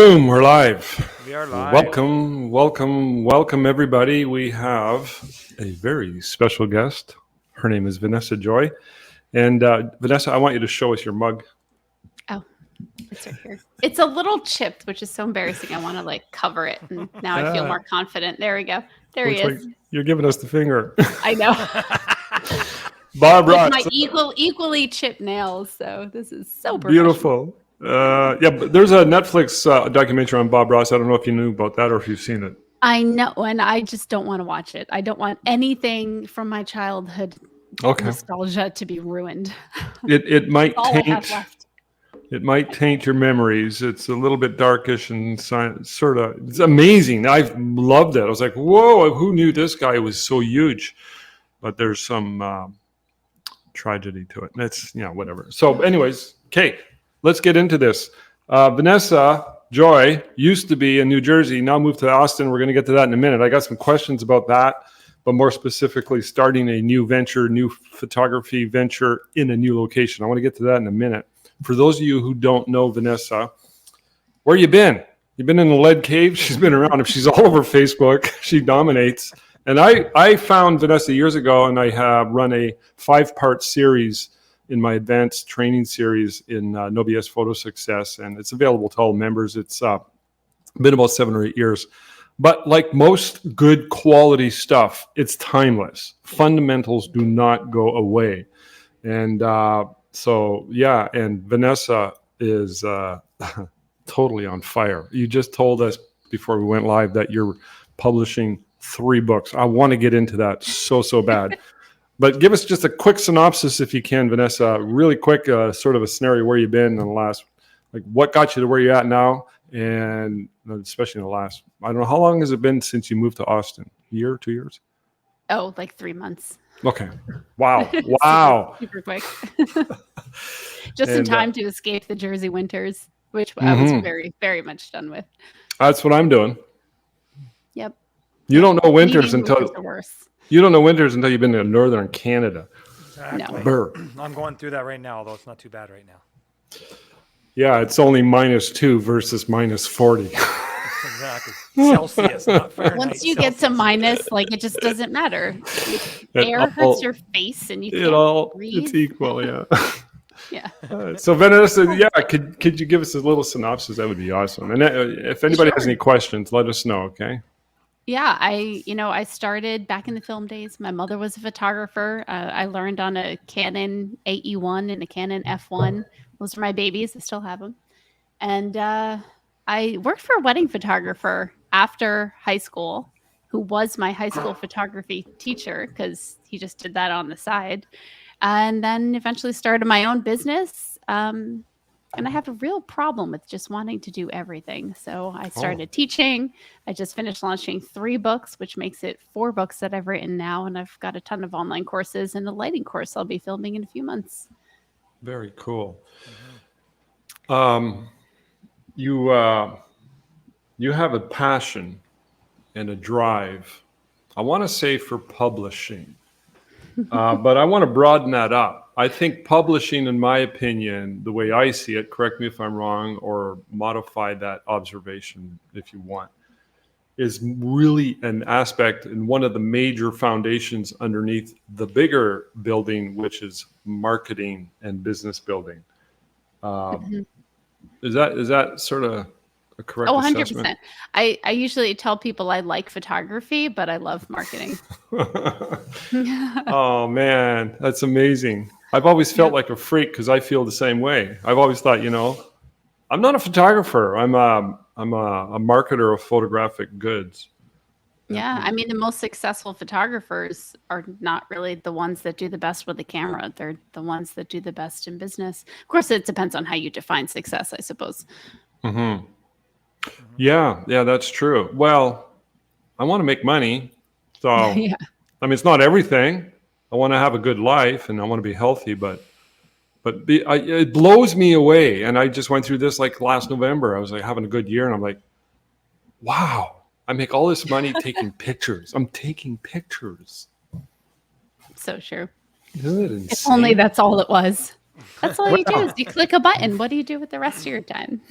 Boom, we're live. We are live. Welcome, everybody. We have a very special guest. Her name is Vanessa Joy. And Vanessa, I want you to show us your mug. Oh, it's right here. It's a little chipped, which is so embarrassing. I want to cover it. And now I feel more confident. There we go. There he is. Like you're giving us the finger. I know. Bob With Ross. my equally chipped nails. So this is so beautiful. But there's a Netflix documentary on Bob Ross. I don't know if you knew about that or if you've seen it. I know, and I just don't want to watch it. I don't want anything from my childhood nostalgia to be ruined. It might taint. It might taint your memories. It's a little bit darkish and sort of. It's amazing. I've loved it. I was like, whoa! Who knew this guy was so huge? But there's some tragedy to it. That's whatever. So, anyways, okay. Let's get into this. Vanessa Joy used to be in New Jersey, now moved to Austin. We're going to get to that in a minute. I got some questions about that, but more specifically, starting a new venture, new photography venture in a new location. I want to get to that in a minute. For those of you who don't know Vanessa, where you been? You've been in the lead cave? She's been around. If she's all over Facebook, she dominates. And I found Vanessa years ago, and I have run a 5-part series in my advanced training series in NoBS Photo Success, and it's available to all members. It's been about 7 or 8 years. But like most good quality stuff, it's timeless. Fundamentals do not go away. And and Vanessa is totally on fire. You just told us before we went live that you're publishing 3 books. I want to get into that so bad. But give us just a quick synopsis, if you can, Vanessa. Really quick, sort of a scenario where you've been in the last, what got you to where you're at now, and especially in the last, I don't know, how long has it been since you moved to Austin? A year, 2 years? Oh, 3 months. Okay. Wow. Wow. super quick. Just in time to escape the Jersey winters, which I was very, very much done with. That's what I'm doing. Yep. You don't know winters until worse. You don't know winters until you've been to northern Canada. Exactly. No. I'm going through that right now, although it's not too bad right now. Yeah, it's only -2 versus -40. Exactly. Celsius, not Fahrenheit. Once you get to minus, it just doesn't matter. Air hurts your face and you can't breathe. It's equal, yeah. Yeah. So Vanessa, could you give us a little synopsis? That would be awesome. And if anybody has any questions, let us know, okay? Yeah, I started back in the film days. My mother was a photographer. I learned on a Canon 8E1 and a Canon F1. Those are my babies. I still have them. And I worked for a wedding photographer after high school, who was my high school photography teacher because he just did that on the side. And then eventually started my own business. And I have a real problem with just wanting to do everything. So I started teaching. I just finished launching 3 books, which makes it 4 books that I've written now. And I've got a ton of online courses and a lighting course I'll be filming in a few months. Very cool. You have a passion and a drive, I want to say, for publishing. But I want to broaden that up. I think publishing, in my opinion, the way I see it, correct me if I'm wrong or modify that observation if you want, is really an aspect and one of the major foundations underneath the bigger building, which is marketing and business building. Is that sort of a correct assessment? 100%. I usually tell people I like photography, but I love marketing. Oh man, that's amazing. I've always felt like a freak because I feel the same way. I've always thought, I'm not a photographer. I'm a marketer of photographic goods. Yeah, I mean, the most successful photographers are not really the ones that do the best with the camera. They're the ones that do the best in business. Of course, it depends on how you define success, I suppose. Mm-hmm. Yeah, that's true. Well, I want to make money. So, I mean, it's not everything. I want to have a good life and I want to be healthy, but it blows me away. And I just went through this last November. I was having a good year and I'm like, wow, I make all this money taking pictures. I'm taking pictures. So true. Isn't it insane? If only that's all it was. That's all you do is you click a button. What do you do with the rest of your time?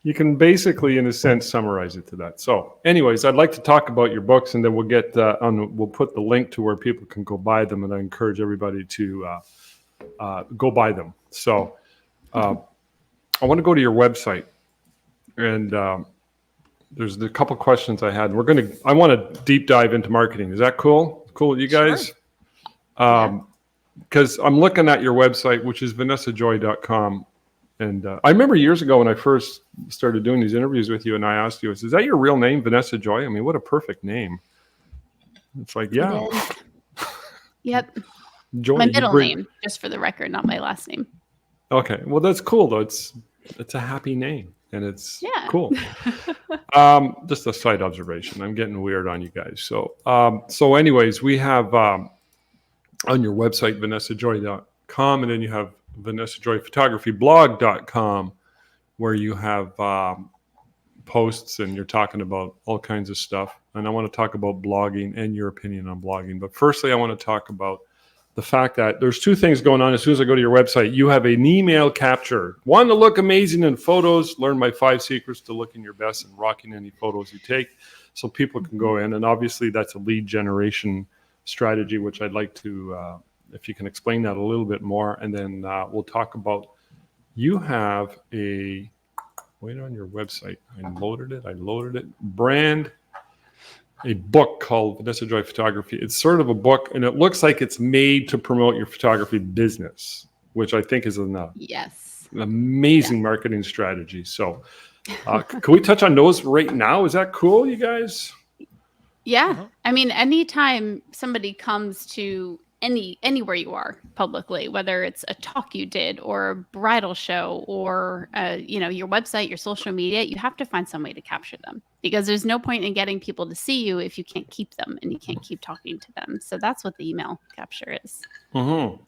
You can basically, in a sense, summarize it to that. So, anyways, I'd like to talk about your books, and then we'll get we'll put the link to where people can go buy them, and I encourage everybody to go buy them. So, I want to go to your website, and there's a couple questions I had. I want to deep dive into marketing. Is that cool? Cool with you guys? Sure. Because I'm looking at your website, which is vanessajoy.com. And I remember years ago when I first started doing these interviews with you, and I asked you, is that your real name, Vanessa Joy? I mean, what a perfect name. It's like, yeah. It is. Yep. Joy, My middle name, just for the record, not my last name. Okay. Well, that's cool, though. It's a happy name, and it's cool. Just a side observation. I'm getting weird on you guys. So anyways, we have on your website, vanessajoy.com, and then you have vanessajoyphotographyblog.com, where you have posts and you're talking about all kinds of stuff. And I want to talk about blogging and your opinion on blogging. But firstly, I want to talk about the fact that there's two things going on. As soon as I go to your website, you have an email capture. One, to look amazing in photos. Learn my 5 secrets to looking your best and rocking any photos you take. So people can go in. And obviously, that's a lead generation strategy, which I'd like to... if you can explain that a little bit more, and then we'll talk about, you have wait on your website. I loaded it. A book called Vanessa Joy Photography. It's sort of a book, and it looks like it's made to promote your photography business, which I think is an amazing marketing strategy. So can we touch on those right now? Is that cool, you guys? Yeah. I mean, anytime somebody comes to anywhere you are publicly, whether it's a talk you did or a bridal show or your website, your social media, you have to find some way to capture them, because there's no point in getting people to see you if you can't keep them and you can't keep talking to them. So that's what the email capture is. Mm-hmm.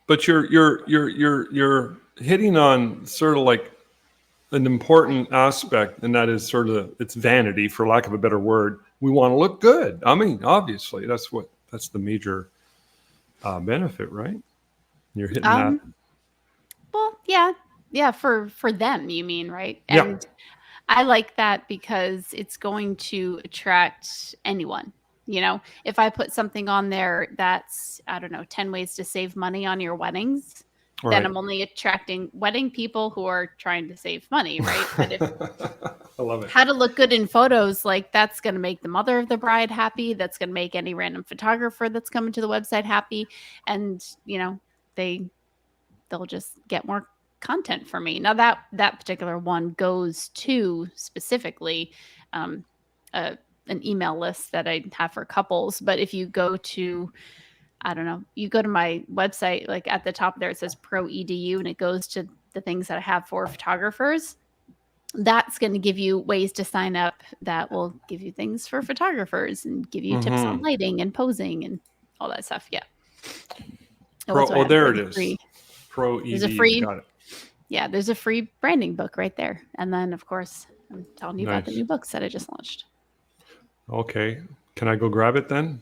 But you're hitting on sort of like an important aspect, and that is sort of, it's vanity, for lack of a better word. We want to look good. I mean, obviously, that's the major benefit, right? You're hitting that. Well, yeah. For them, you mean, right? Yeah. And I like that because it's going to attract anyone. If I put something on there that's, 10 ways to save money on your weddings, then I'm only attracting wedding people who are trying to save money, right? But if I love it. How to look good in photos, like that's going to make the mother of the bride happy. That's going to make any random photographer that's coming to the website happy. And, they'll just get more content from me. Now that particular one goes to specifically an email list that I have for couples. But if you go to, you go to my website, like at the top there, it says Pro EDU, and it goes to the things that I have for photographers. That's going to give you ways to sign up that will give you things for photographers and give you tips on lighting and posing and all that stuff. Yeah. There it is. Pro EDU. There's a free, got it. Yeah, there's a free branding book right there. And then, of course, I'm telling you about the new books that I just launched. Okay. Can I go grab it then?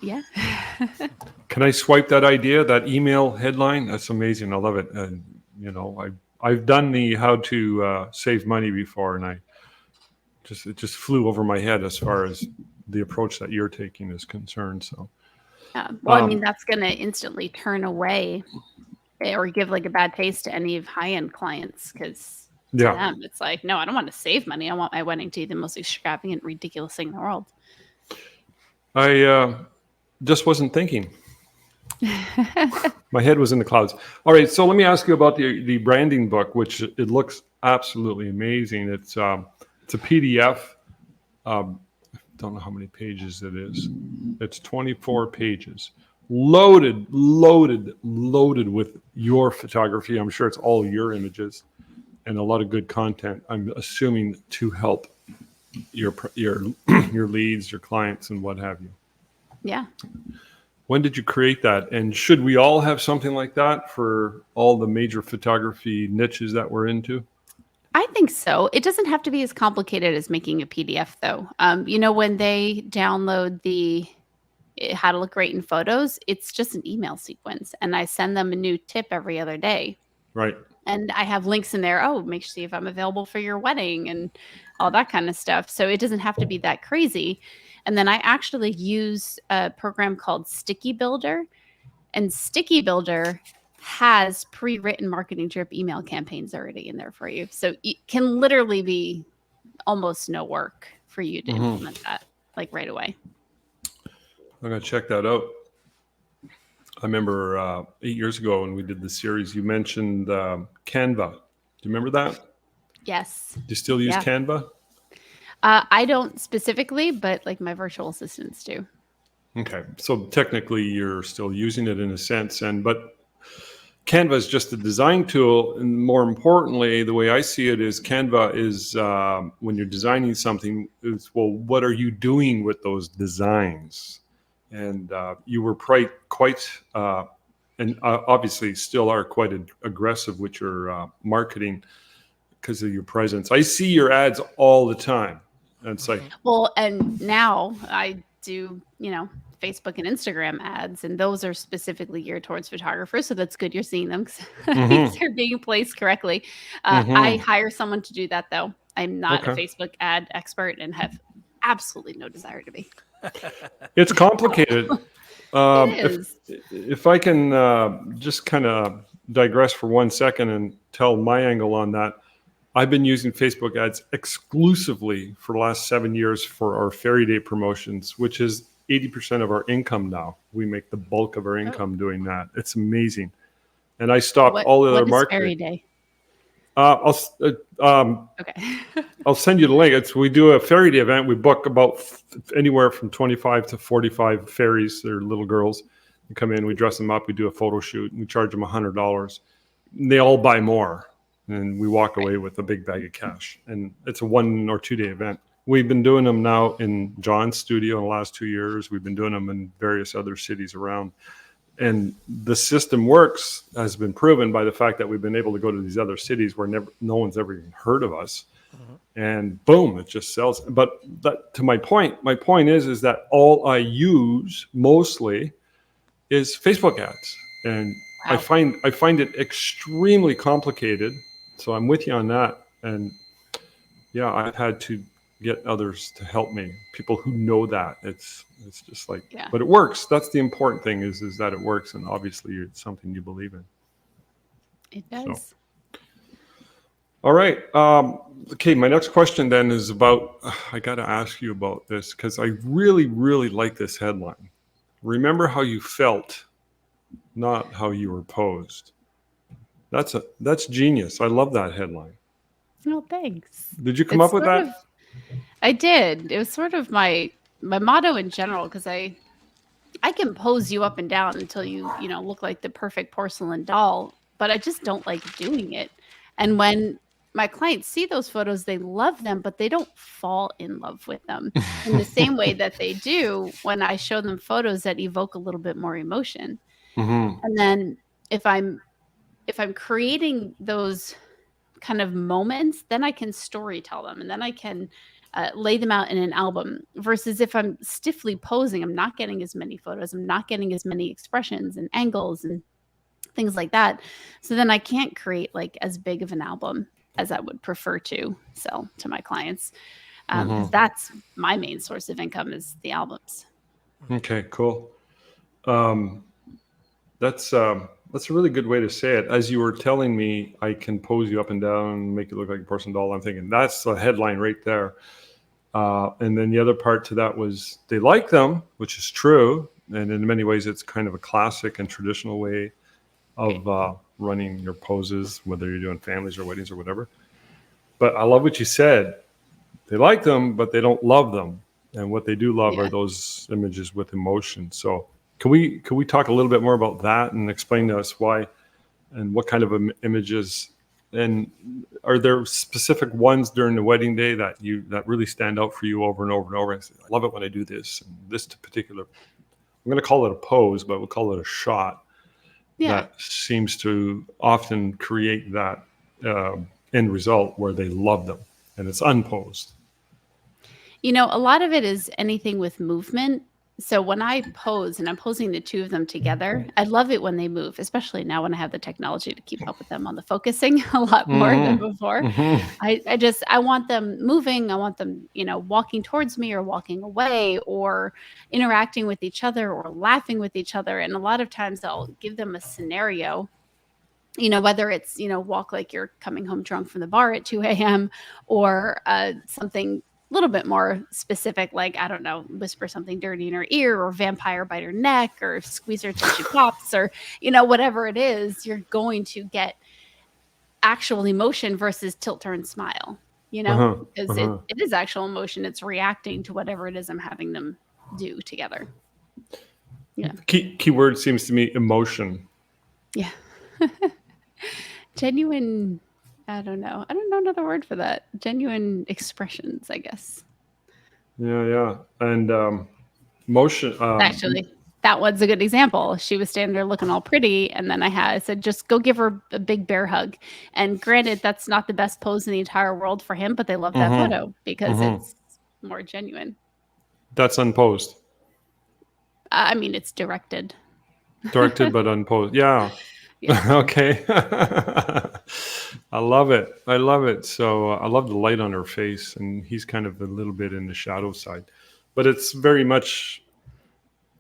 Yeah. Can I swipe that idea, that email headline? That's amazing. I love it. And, I've done the how to save money before, and it just flew over my head as far as the approach that you're taking is concerned. So, well, that's going to instantly turn away or give like a bad taste to any of high-end clients, because to them, it's like, no, I don't want to save money. I want my wedding to be the most extravagant, ridiculous thing in the world. I just wasn't thinking. My head was in the clouds. All right, so let me ask you about the branding book, which it looks absolutely amazing. It's a PDF. Don't know how many pages it is. It's 24 pages, loaded with your photography. I'm sure it's all your images and a lot of good content. I'm assuming to help your leads, your clients, and what have you. Yeah. When did you create that? And should we all have something like that for all the major photography niches that we're into? I think so. It doesn't have to be as complicated as making a PDF, though. When they download the how to look great in photos, it's just an email sequence, and I send them a new tip every other day. Right. And I have links in there. Oh, make sure see if I'm available for your wedding and all that kind of stuff. So it doesn't have to be that crazy. And then I actually use a program called Sticky Builder. And Sticky Builder has pre-written marketing drip email campaigns already in there for you. So it can literally be almost no work for you to implement that like right away. I'm going to check that out. I remember 8 years ago when we did the series, you mentioned Canva. Do you remember that? Yes. Do you still use Canva? I don't specifically, but like my virtual assistants do. Okay. So technically you're still using it in a sense, but Canva is just a design tool. And more importantly, the way I see it is Canva is when you're designing something, it's, well, what are you doing with those designs? And you were quite and obviously still are quite aggressive with your marketing because of your presence. I see your ads all the time. And it's like, well, and now I do, Facebook and Instagram ads, and those are specifically geared towards photographers. So that's good you're seeing them because these are being placed correctly. I hire someone to do that, though. I'm not a Facebook ad expert and have absolutely no desire to be. It's complicated. It is. If I can just kind of digress for 1 second and tell my angle on that, I've been using Facebook ads exclusively for the last 7 years for our Fairy Day promotions, which is 80% of our income now. We make the bulk of our income doing that. It's amazing. And I stopped all the other marketing. Fairy Day? Okay. I'll send you the link. We do a Fairy Day event. We book about anywhere from 25 to 45 fairies. They're little girls. We come in, we dress them up, we do a photo shoot, and we charge them $100. They all buy more, and we walk away with a big bag of cash. And it's a 1 or 2 day event. We've been doing them now in John's studio in the last 2 years. We've been doing them in various other cities around. And the system works, has been proven by the fact that we've been able to go to these other cities where no one's ever even heard of us. And boom, it just sells. But to my point is that all I use mostly is Facebook ads. And wow. I find it extremely complicated. So I'm with you on that. And yeah, I've had to get others to help me, people who know that. It's just like, but it works. That's the important thing is that it works. And obviously it's something you believe in. It does. So. All right. Okay. My next question then is about, I got to ask you about this because I really, really like this headline. Remember how you felt, not how you were posed. That's genius. I love that headline. Oh, thanks. Did you come up with that? I did. It was sort of my motto in general because I can pose you up and down until you look like the perfect porcelain doll, but I just don't like doing it. And when my clients see those photos, they love them, but they don't fall in love with them in the same way that they do when I show them photos that evoke a little bit more emotion. And then if I'm creating those kind of moments, then I can story tell them, and then I can lay them out in an album. Versus if I'm stiffly posing, I'm not getting as many photos, I'm not getting as many expressions and angles and things like that. So then I can't create like as big of an album as I would prefer to sell to my clients. That's my main source of income is the albums. Okay, cool. That's a really good way to say it. As you were telling me, I can pose you up and down and make you look like a porcelain doll. I'm thinking that's the headline right there. And then the other part to that was they like them, which is true. And in many ways, it's kind of a classic and traditional way of running your poses, whether you're doing families or weddings or whatever. But I love what you said. They like them, but they don't love them. And what they do love are those images with emotion. So can we talk a little bit more about that and explain to us why and what kind of images, and are there specific ones during the wedding day that really stand out for you over and over and over? I love it when I do this and this particular, I'm going to call it a pose, but we'll call it a shot that seems to often create that end result where they love them and it's unposed. A lot of it is anything with movement. So when I pose and I'm posing the two of them together, I love it when they move, especially now when I have the technology to keep up with them on the focusing a lot more than before. I want them moving. I want them, walking towards me or walking away or interacting with each other or laughing with each other. And a lot of times I'll give them a scenario, whether it's, walk like you're coming home drunk from the bar at 2 a.m. or something a little bit more specific, like, I don't know, whisper something dirty in her ear or vampire bite her neck or squeeze her till she pops or, whatever it is, you're going to get actual emotion versus tilt, turn, smile, because it is actual emotion. It's reacting to whatever it is I'm having them do together. Yeah. Key word seems to me emotion. Yeah. Genuine, I don't know another word for that. Genuine expressions, I guess. Yeah. And motion. Actually, that one's a good example. She was standing there looking all pretty, and then I said, just go give her a big bear hug. And granted, that's not the best pose in the entire world for him, but they love that photo because it's more genuine. That's unposed. I mean, it's directed. Directed but unposed. Yeah. Okay. I love it. So I love the light on her face, and he's kind of a little bit in the shadow side, but it's very much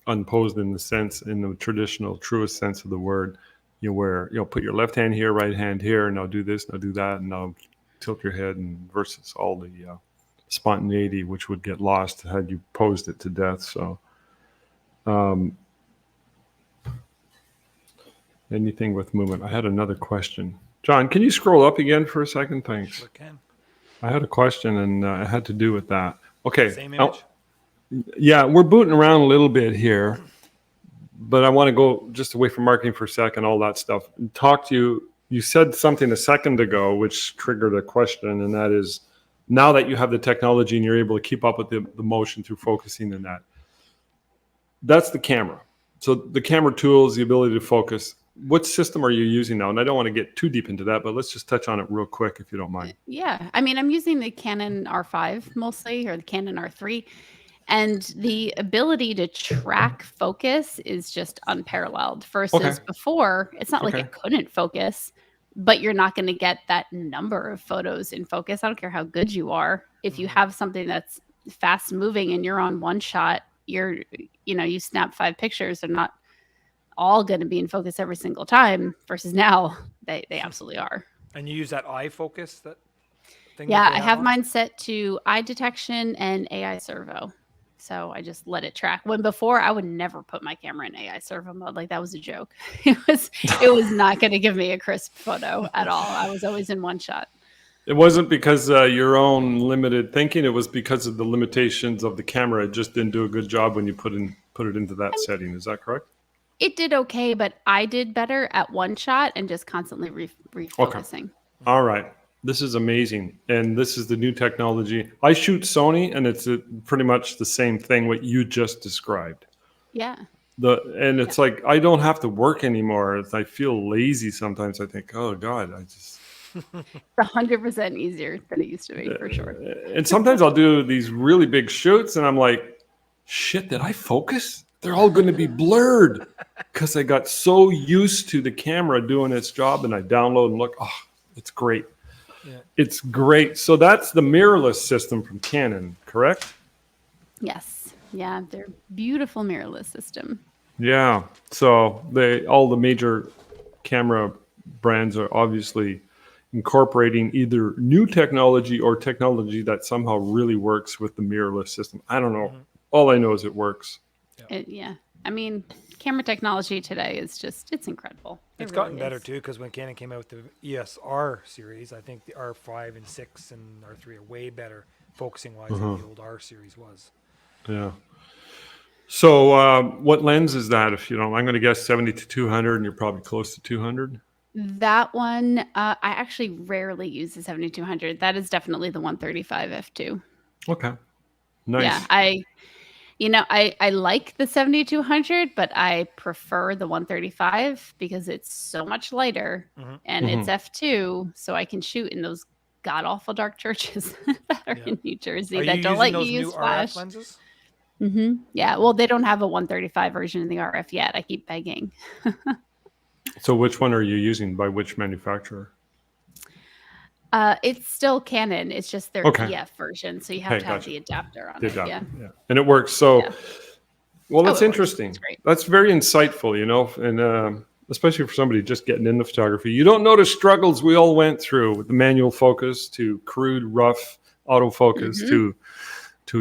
unposed in the traditional, truest sense of the word. Where put your left hand here, right hand here, and now do this, now do that, and now tilt your head, and versus all the spontaneity which would get lost had you posed it to death. So. Anything with movement. I had another question. John, can you scroll up again for a second? Thanks. Sure can. I had a question, and it had to do with that. Okay. Same image? Yeah, we're booting around a little bit here, but I want to go just away from marketing for a second, all that stuff. And talk to you. You said something a second ago, which triggered a question, and that is, now that you have the technology and you're able to keep up with the motion through focusing and that's the camera. So the camera tools, the ability to focus. What system are you using now? And I don't want to get too deep into that, but let's just touch on it real quick if you don't mind. Yeah. I mean, I'm using the Canon R5 mostly, or the Canon R3. And the ability to track focus is just unparalleled versus before. It's not like it couldn't focus, but you're not going to get that number of photos in focus. I don't care how good you are. If you have something that's fast moving and you're on one shot, you snap 5 pictures, they're not all going to be in focus every single time, versus now they absolutely are. And you use that eye focus, that thing? Yeah, I have mine set to eye detection and AI servo. So I just let it track. When before I would never put my camera in AI servo mode. Like, that was a joke. It was not going to give me a crisp photo at all. I was always in one shot. It wasn't because your own limited thinking. It was because of the limitations of the camera. It just didn't do a good job when you put it into that setting. Is that correct? It did okay, but I did better at one shot and just constantly refocusing. Okay. All right. This is amazing. And this is the new technology. I shoot Sony, and it's pretty much the same thing what you just described. Yeah. It's like, I don't have to work anymore. I feel lazy sometimes. I think, oh, God, It's 100% easier than it used to be, for sure. And sometimes I'll do these really big shoots, and I'm like, shit, did I focus? They're all going to be blurred because I got so used to the camera doing its job, and I download and look, oh, it's great. Yeah. It's great. So that's the mirrorless system from Canon, correct? Yes. Yeah, they're beautiful mirrorless system. Yeah. So all the major camera brands are obviously incorporating either new technology or technology that somehow really works with the mirrorless system. I don't know. Mm-hmm. All I know is it works. Yeah. I mean, camera technology today is it's incredible. It's gotten better too, because when Canon came out with the ESR series, I think the R5 and 6 and R3 are way better focusing wise than the old R series was. Yeah. So what lens is that, if you don't? I'm going to guess 70 to 200, and you're probably close to 200. That one, I actually rarely use the 7200. That is definitely the 135 f2. Okay. Nice. Yeah, I like the 7200, but I prefer the 135 because it's so much lighter and it's f2, so I can shoot in those god awful dark churches that are in New Jersey that don't let you use flash. RF lenses? Yeah. Well, they don't have a 135 version of the RF yet. I keep begging. So which one are you using by which manufacturer? It's still Canon. It's just their Okay. TF version. So you have to have Gotcha. the adapter on The it. adapter, Yeah. And it works. So, Yeah. well, that's it works. interesting. It's great. That's very insightful, and especially for somebody just getting into photography. You don't know the struggles we all went through with the manual focus to crude, rough autofocus to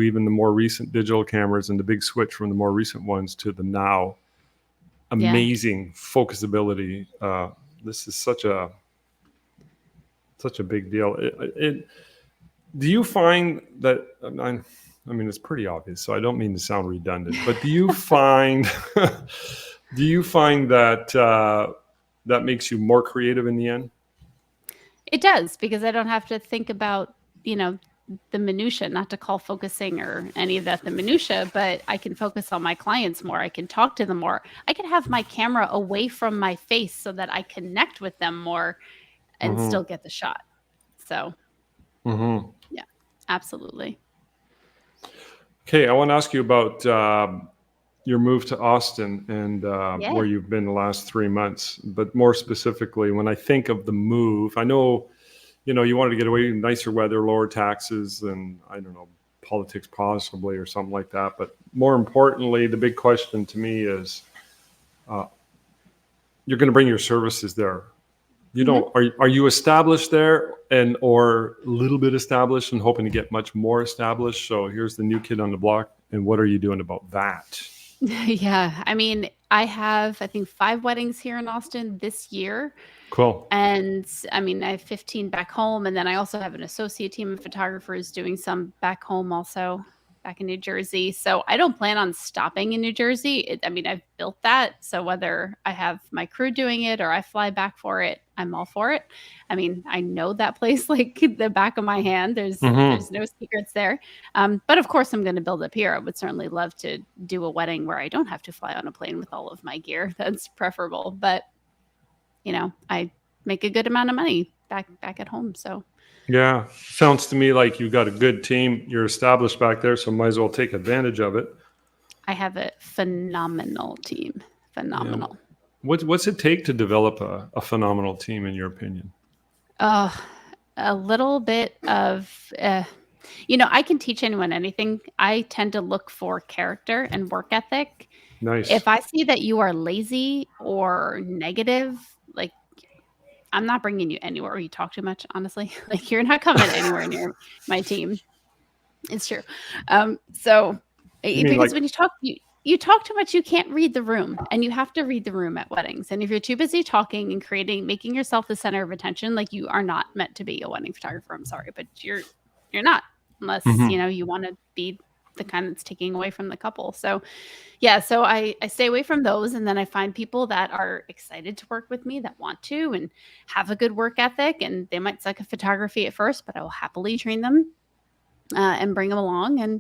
even the more recent digital cameras and the big switch from the more recent ones to the now amazing focusability. This is such a big deal. Do you find that, I mean, it's pretty obvious, so I don't mean to sound redundant, but do you find that that makes you more creative in the end? It does, because I don't have to think about, the minutia, not to call focusing or any of that the minutia, but I can focus on my clients more. I can talk to them more. I can have my camera away from my face so that I connect with them more and still get the shot. So, yeah, absolutely. Okay, I want to ask you about your move to Austin and where you've been the last 3 months. But more specifically, when I think of the move, I know, you wanted to get away, nicer weather, lower taxes, and I don't know, politics possibly or something like that. But more importantly, the big question to me is, you're going to bring your services there. You don't, are you established there or a little bit established and hoping to get much more established? So here's the new kid on the block. And what are you doing about that? Yeah. I mean, I have, I think, 5 weddings here in Austin this year. Cool. And I mean, I have 15 back home. And then I also have an associate team of photographers doing some back home also, back in New Jersey. So I don't plan on stopping in New Jersey. I mean, I've built that. So whether I have my crew doing it or I fly back for it, I'm all for it. I mean, I know that place like the back of my hand. There's no secrets there. But of course, I'm going to build up here. I would certainly love to do a wedding where I don't have to fly on a plane with all of my gear. That's preferable. But I make a good amount of money back at home. So yeah, sounds to me like you've got a good team. You're established back there, so might as well take advantage of it. I have a phenomenal team. Phenomenal. Yeah. What's it take to develop a phenomenal team, in your opinion? A little bit of, I can teach anyone anything. I tend to look for character and work ethic. Nice. If I see that you are lazy or negative, like, I'm not bringing you anywhere where you talk too much, honestly. Like, you're not coming anywhere near my team. It's true. So because when you talk too much, you can't read the room, and you have to read the room at weddings. And if you're too busy talking and making yourself the center of attention, like, you are not meant to be a wedding photographer. I'm sorry, but you're not, unless, you want to be the kind that's taking away from the couple. So yeah, so I stay away from those. And then I find people that are excited to work with me, that want to, and have a good work ethic. And they might suck at photography at first, but I will happily train them and bring them along. And,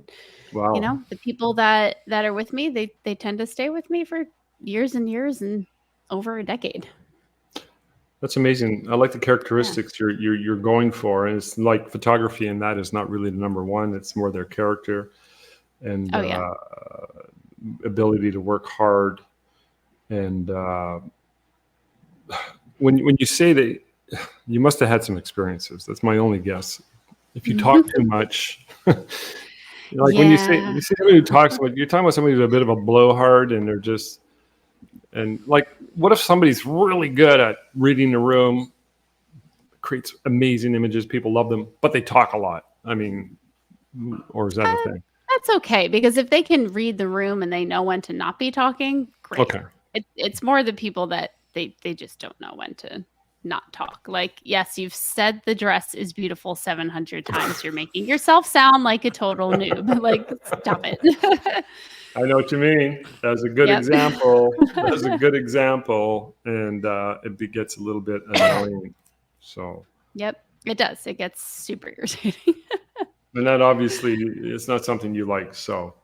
wow. the people that are with me, they tend to stay with me for years and years and over a decade. That's amazing. I like the characteristics you're going for. And it's like photography, and that is not really the number one. It's more their character and ability to work hard. And when you say that, you must have had some experiences. That's my only guess. If you talk too much, when you say somebody who talks, you're talking about somebody who's a bit of a blowhard, and they're just, and like, what if somebody's really good at reading the room, creates amazing images, people love them, but they talk a lot? I mean, or is that a thing? That's okay, because if they can read the room and they know when to not be talking, great. Okay. It's more the people that they just don't know when to not talk. Like, yes, you've said the dress is beautiful 700 times. You're making yourself sound like a total noob. Like, stop it. I know what you mean. That's a good example. That's a good example. And it gets a little bit annoying. So. Yep, it does. It gets super irritating. And that obviously is not something you like. So.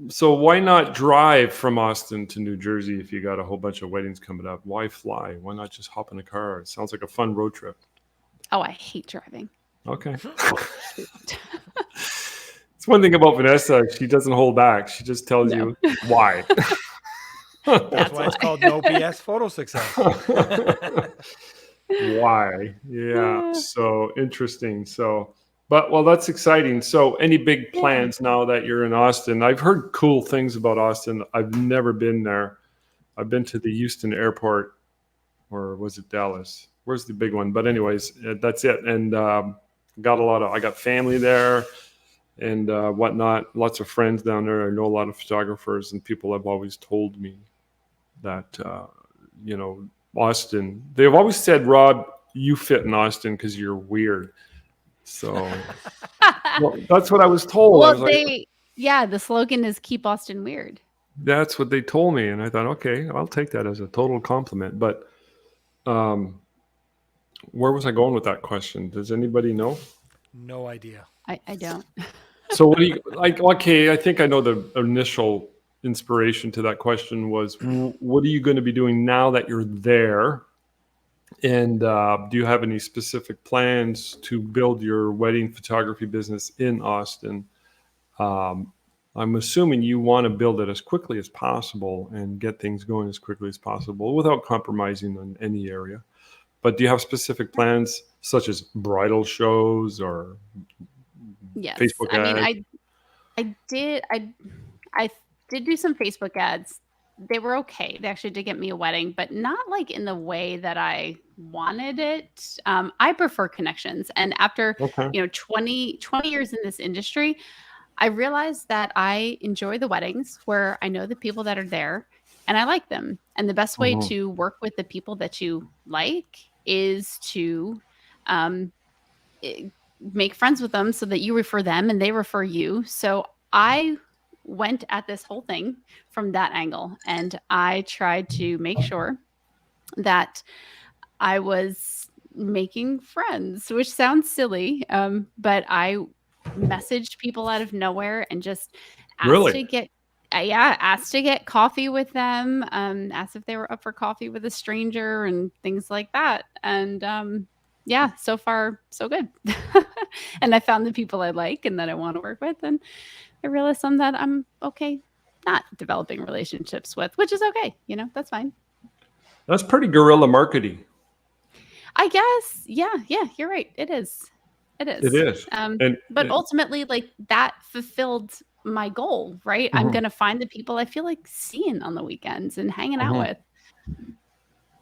So why not drive from Austin to New Jersey if you got a whole bunch of weddings coming up? Why fly? Why not just hop in a car? It sounds like a fun road trip. Oh, I hate driving. Okay. It's one thing about Vanessa. She doesn't hold back. She just tells you why. That's why it's called NoBS photo success. Why? Yeah. So interesting. So, but well, that's exciting. So, any big plans now that you're in Austin? I've heard cool things about Austin. I've never been there. I've been to the Houston airport, or was it Dallas? Where's the big one? But anyways, that's it. And I got family there and whatnot. Lots of friends down there. I know a lot of photographers, and people have always told me that Austin. They've always said, Rob, you fit in Austin because you're weird. So well, that's what I was told. Well, I was the slogan is "Keep Austin Weird." That's what they told me, and I thought, okay, I'll take that as a total compliment. But where was I going with that question? Does anybody know? No idea. I don't. So what do you like? Okay, I think I know the initial inspiration to that question was, what are you going to be doing now that you're there? And do you have any specific plans to build your wedding photography business in Austin? I'm assuming you want to build it as quickly as possible and get things going as quickly as possible without compromising on any area. But do you have specific plans such as bridal shows or Facebook ads? I did do some Facebook ads. They were okay. They actually did get me a wedding, but not like in the way that I wanted it. I prefer connections. And after, 20 years in this industry, I realized that I enjoy the weddings where I know the people that are there and I like them. And the best way to work with the people that you like is to make friends with them so that you refer them and they refer you. So I went at this whole thing from that angle, and I tried to make sure that I was making friends, which sounds silly, but I messaged people out of nowhere and just asked to get coffee with them, asked if they were up for coffee with a stranger and things like that. And so far so good. And I found the people I like and that I want to work with, and I realized some that I'm okay not developing relationships with, which is okay. That's fine. That's pretty guerrilla marketing. I guess. Yeah, you're right. It is. It is. But ultimately, like, that fulfilled my goal, right? I'm going to find the people I feel like seeing on the weekends and hanging out with.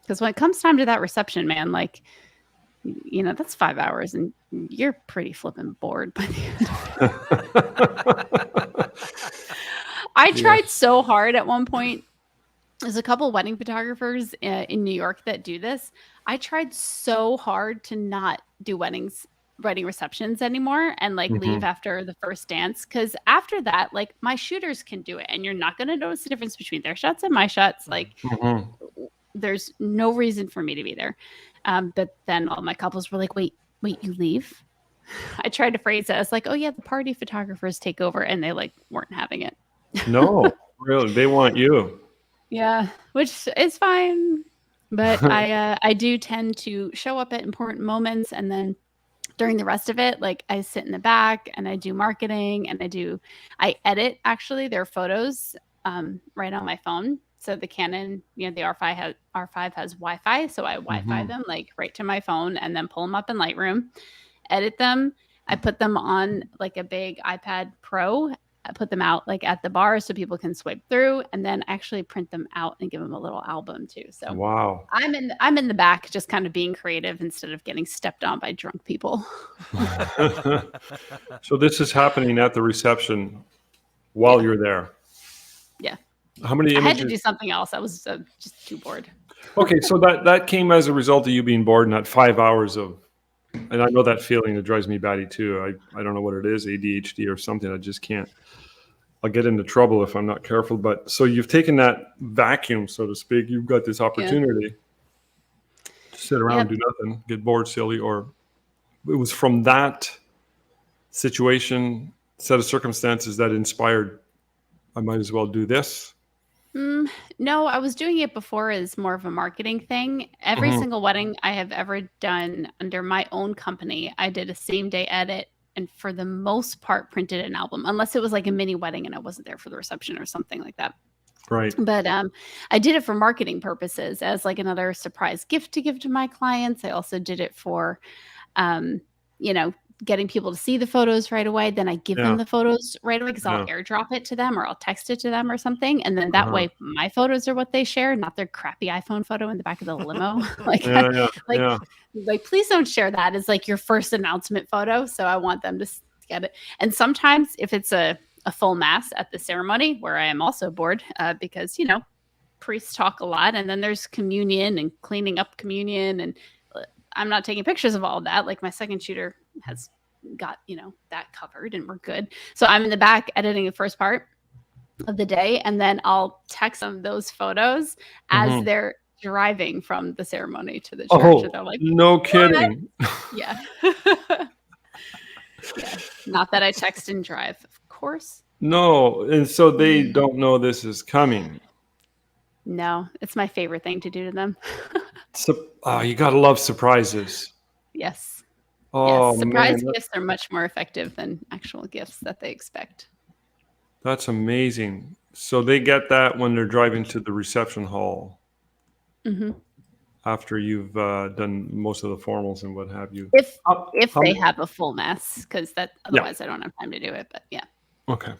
Because when it comes time to that reception, man, like, that's 5 hours and you're pretty flipping bored by the end of it. I tried so hard at one point. There's a couple wedding photographers in New York that do this. I tried so hard to not do wedding receptions anymore and leave after the first dance. Because after that, like, my shooters can do it and you're not going to notice the difference between their shots and my shots. Like, there's no reason for me to be there. But then all my couples were like, wait, you leave? I tried to phrase it as like, oh yeah, the party photographers take over, and they weren't having it. No, really, they want you. Yeah, which is fine. But I do tend to show up at important moments, and then during the rest of it, like, I sit in the back and I do marketing and I edit actually their photos right on my phone. So the Canon, the R5 has Wi-Fi. So I Wi-Fi them right to my phone and then pull them up in Lightroom, edit them. I put them on a big iPad Pro. I put them out at the bar so people can swipe through, and then actually print them out and give them a little album too. So wow, I'm in the back just kind of being creative instead of getting stepped on by drunk people. So this is happening at the reception while you're there. Yeah. How many images? I had to do something else. I was just too bored. Okay, so that came as a result of you being bored, not 5 hours of. And I know that feeling. It drives me batty too. I don't know what it is, ADHD or something. I just can't. I'll get into trouble if I'm not careful. But so you've taken that vacuum, so to speak. You've got this opportunity to sit around and do nothing, get bored, silly, or it was from that situation, set of circumstances that inspired, I might as well do this. No, I was doing it before as more of a marketing thing. Every single wedding I have ever done under my own company, I did a same day edit and for the most part printed an album, unless it was like a mini wedding and I wasn't there for the reception or something like that. Right. But I did it for marketing purposes as like another surprise gift to give to my clients. I also did it for, you know, getting people to see the photos right away. Then I give them the photos right away because I'll airdrop it to them or I'll text it to them or something. And then that way my photos are what they share, not their crappy iPhone photo in the back of the limo. like, please don't share that as like your first announcement photo. So I want them to get it. And sometimes if it's a full mass at the ceremony where I am also bored because, you know, priests talk a lot and then there's communion and cleaning up communion. And I'm not taking pictures of all of that. Like my second shooter has got, you know, that covered and we're good. So I'm in the back editing the first part of the day. And then I'll text them those photos as they're driving from the ceremony to the church. Oh, and they're like, no kidding. Yeah. Yeah. Not that I text and drive, of course. No. And so they don't know this is coming. No, it's my favorite thing to do to them. So, you got to love surprises. Yes. Oh, yes. Surprise man. gifts are much more effective than actual gifts that they expect. That's amazing. So they get that when they're driving to the reception hall after you've done most of the formals and what have you. If they have a full mass, because otherwise I don't have time to do it. But yeah. Okay.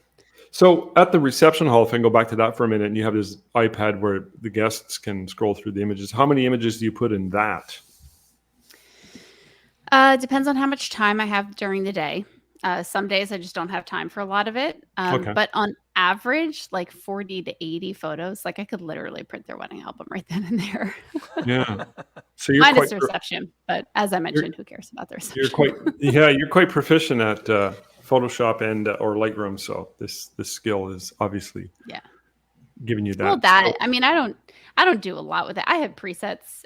So at the reception hall, if I can go back to that for a minute, and you have this iPad where the guests can scroll through the images. How many images do you put in that? It depends on how much time I have during the day. Some days I just don't have time for a lot of it. But on average, like 40 to 80 photos, like I could literally print their wedding album right then and there. Yeah. So you're minus the reception, but as I mentioned, who cares about the reception? You're quite proficient at Photoshop and or Lightroom. So this skill is obviously giving you that. Well, I mean, I don't do a lot with it. I have presets.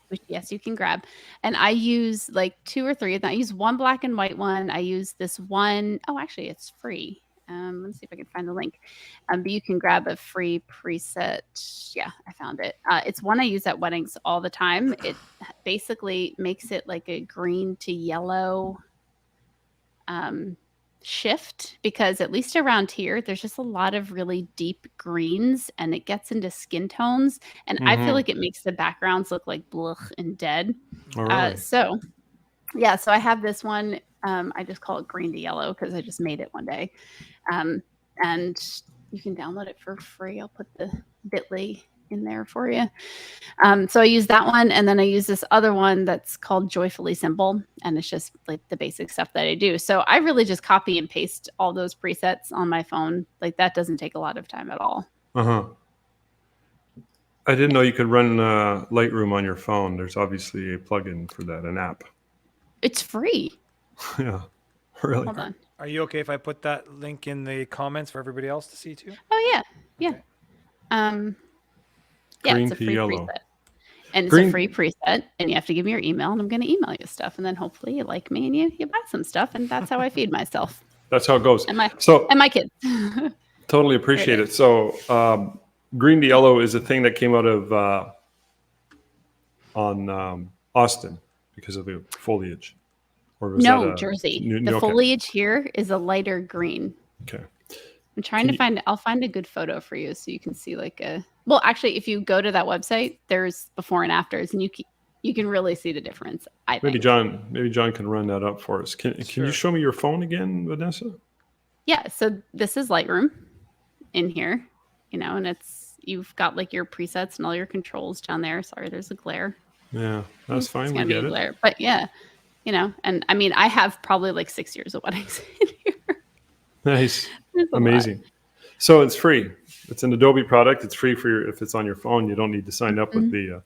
Which, yes, you can grab. And I use like 2 or 3 of them. I use one black and white one. I use this one. Oh, actually, it's free. Let's see if I can find the link. But you can grab a free preset. Yeah, I found it. It's one I use at weddings all the time. It basically makes it like a green to yellow shift, because at least around here there's just a lot of really deep greens and it gets into skin tones, and I feel like it makes the backgrounds look like blech and dead. So I have this one. I just call it green to yellow because I just made it one day, and you can download it for free. I'll put the bit.ly in there for you. So I use that one, and then I use this other one that's called Joyfully Simple, and it's just like the basic stuff that I do. So I really just copy and paste all those presets on my phone. Like that doesn't take a lot of time at all. I didn't know you could run Lightroom on your phone. There's obviously a plugin for that, an app. It's free. Yeah, really. Hold on. Are you okay if I put that link in the comments for everybody else to see too? Oh yeah. Okay. Yeah, Green it's a to free yellow. preset. And it's a free preset, and you have to give me your email, and I'm going to email you stuff, and then hopefully you like me and you buy some stuff, and that's how I feed myself. That's how it goes. And my kids. Totally appreciate it. So green to yellow is a thing that came out of on Austin because of the foliage. Or was that Jersey. The foliage here is a lighter green. Okay. I'm trying to find. I'll find a good photo for you so you can see like a. Well, actually, if you go to that website, there's before and afters, and you can really see the difference. I think. Maybe John can run that up for us. Can you show me your phone again, Vanessa? Yeah. So this is Lightroom in here, and you've got like your presets and all your controls down there. Sorry, there's a glare. Yeah, that's fine. We get it. Glare. But yeah, and I mean, I have probably like 6 years of weddings in here. Nice. Amazing. So it's free. It's an Adobe product. It's free if it's on your phone. You don't need to sign up with the.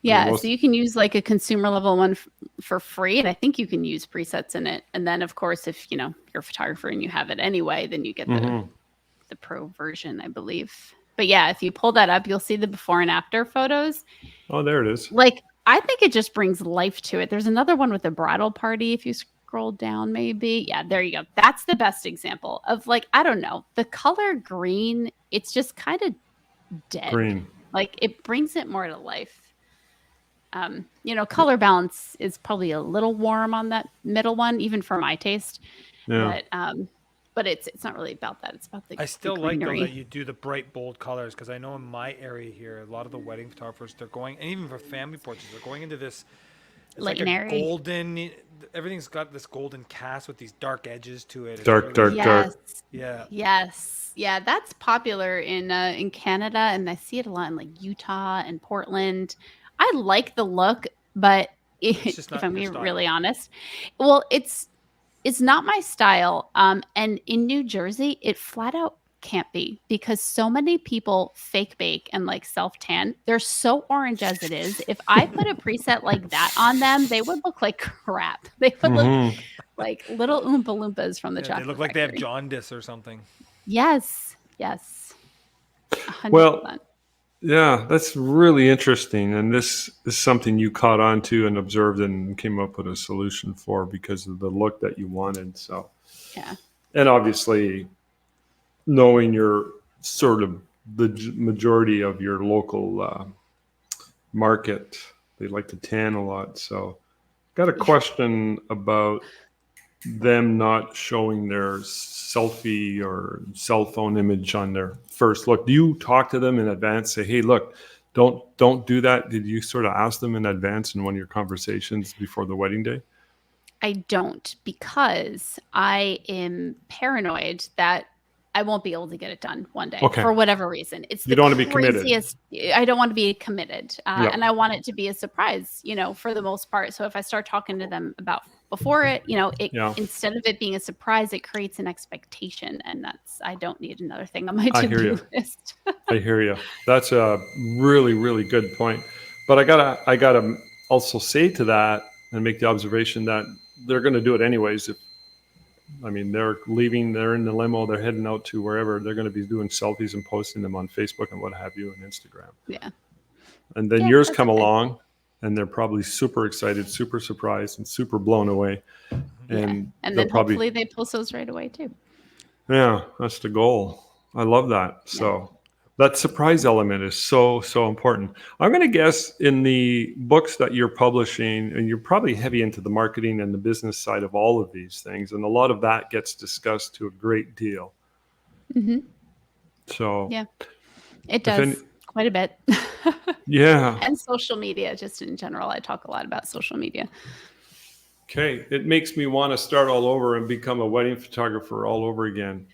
So you can use like a consumer level one for free, and I think you can use presets in it. And then, of course, if you're a photographer and you have it anyway, then you get the pro version, I believe. But yeah, if you pull that up, you'll see the before and after photos. Oh, there it is. Like I think it just brings life to it. There's another one with a bridal party. If you scroll down, maybe. Yeah, there you go. That's the best example of like, I don't know, the color green. It's just kind of dead. Green. Like it brings it more to life. Color balance is probably a little warm on that middle one, even for my taste. Yeah. But it's not really about that. It's about the I still like though greenery. that you do the bright bold colors, because I know in my area here, a lot of the wedding photographers, they're going, and even for family portraits, they're going into this. It's like a Lightenary. golden. Everything's got this golden cast with these dark edges to it. It's Dark, really, dark. yeah. Yes. Yeah, that's popular in Canada, and I see it a lot in like Utah and Portland. I like the look, but It's just if not I'm your being style. really honest, well, it's not my style. And in New Jersey, it flat out can't be, because so many people fake bake and like self tan. They're so orange as it is. If I put a preset like that on them, they would look like crap. They would look Mm-hmm. like little Oompa Loompas from the Yeah, chocolate they look like they have factory. jaundice or something. Yes. 100%. Well, yeah, that's really interesting. And this is something you caught on to and observed and came up with a solution for because of the look that you wanted. So, Yeah. and obviously, knowing your sort of the majority of your local market, they like to tan a lot. So, got a question about them not showing their selfie or cell phone image on their first look. Do you talk to them in advance? Say, hey, look, don't do that. Did you sort of ask them in advance in one of your conversations before the wedding day? I don't, because I am paranoid that I won't be able to get it done one day Okay. for whatever reason. It's You the don't want to be committed. craziest. I don't want to be committed, Yeah. and I want it to be a surprise, for the most part. So if I start talking to them about before it, Yeah. instead of it being a surprise, it creates an expectation, and I don't need another thing on my I hear to-do you. list. I hear you. That's a really, really good point. But I gotta also say to that and make the observation that they're going to do it anyways. They're leaving, they're in the limo, they're heading out to wherever, they're going to be doing selfies and posting them on Facebook and what have you and Instagram. Yeah. And then Yeah, yours that's come okay. along and they're probably super excited, super surprised, and super blown away. And And they'll then probably, hopefully they post those right away too. yeah, that's the goal. I love that. Yeah. So that surprise element is so, so important. I'm going to guess in the books that you're publishing, and you're probably heavy into the marketing and the business side of all of these things. And a lot of that gets discussed to a great deal. Mm-hmm. So Yeah, it does quite a bit. Yeah. And social media, just in general. I talk a lot about social media. Okay. It makes me want to start all over and become a wedding photographer all over again.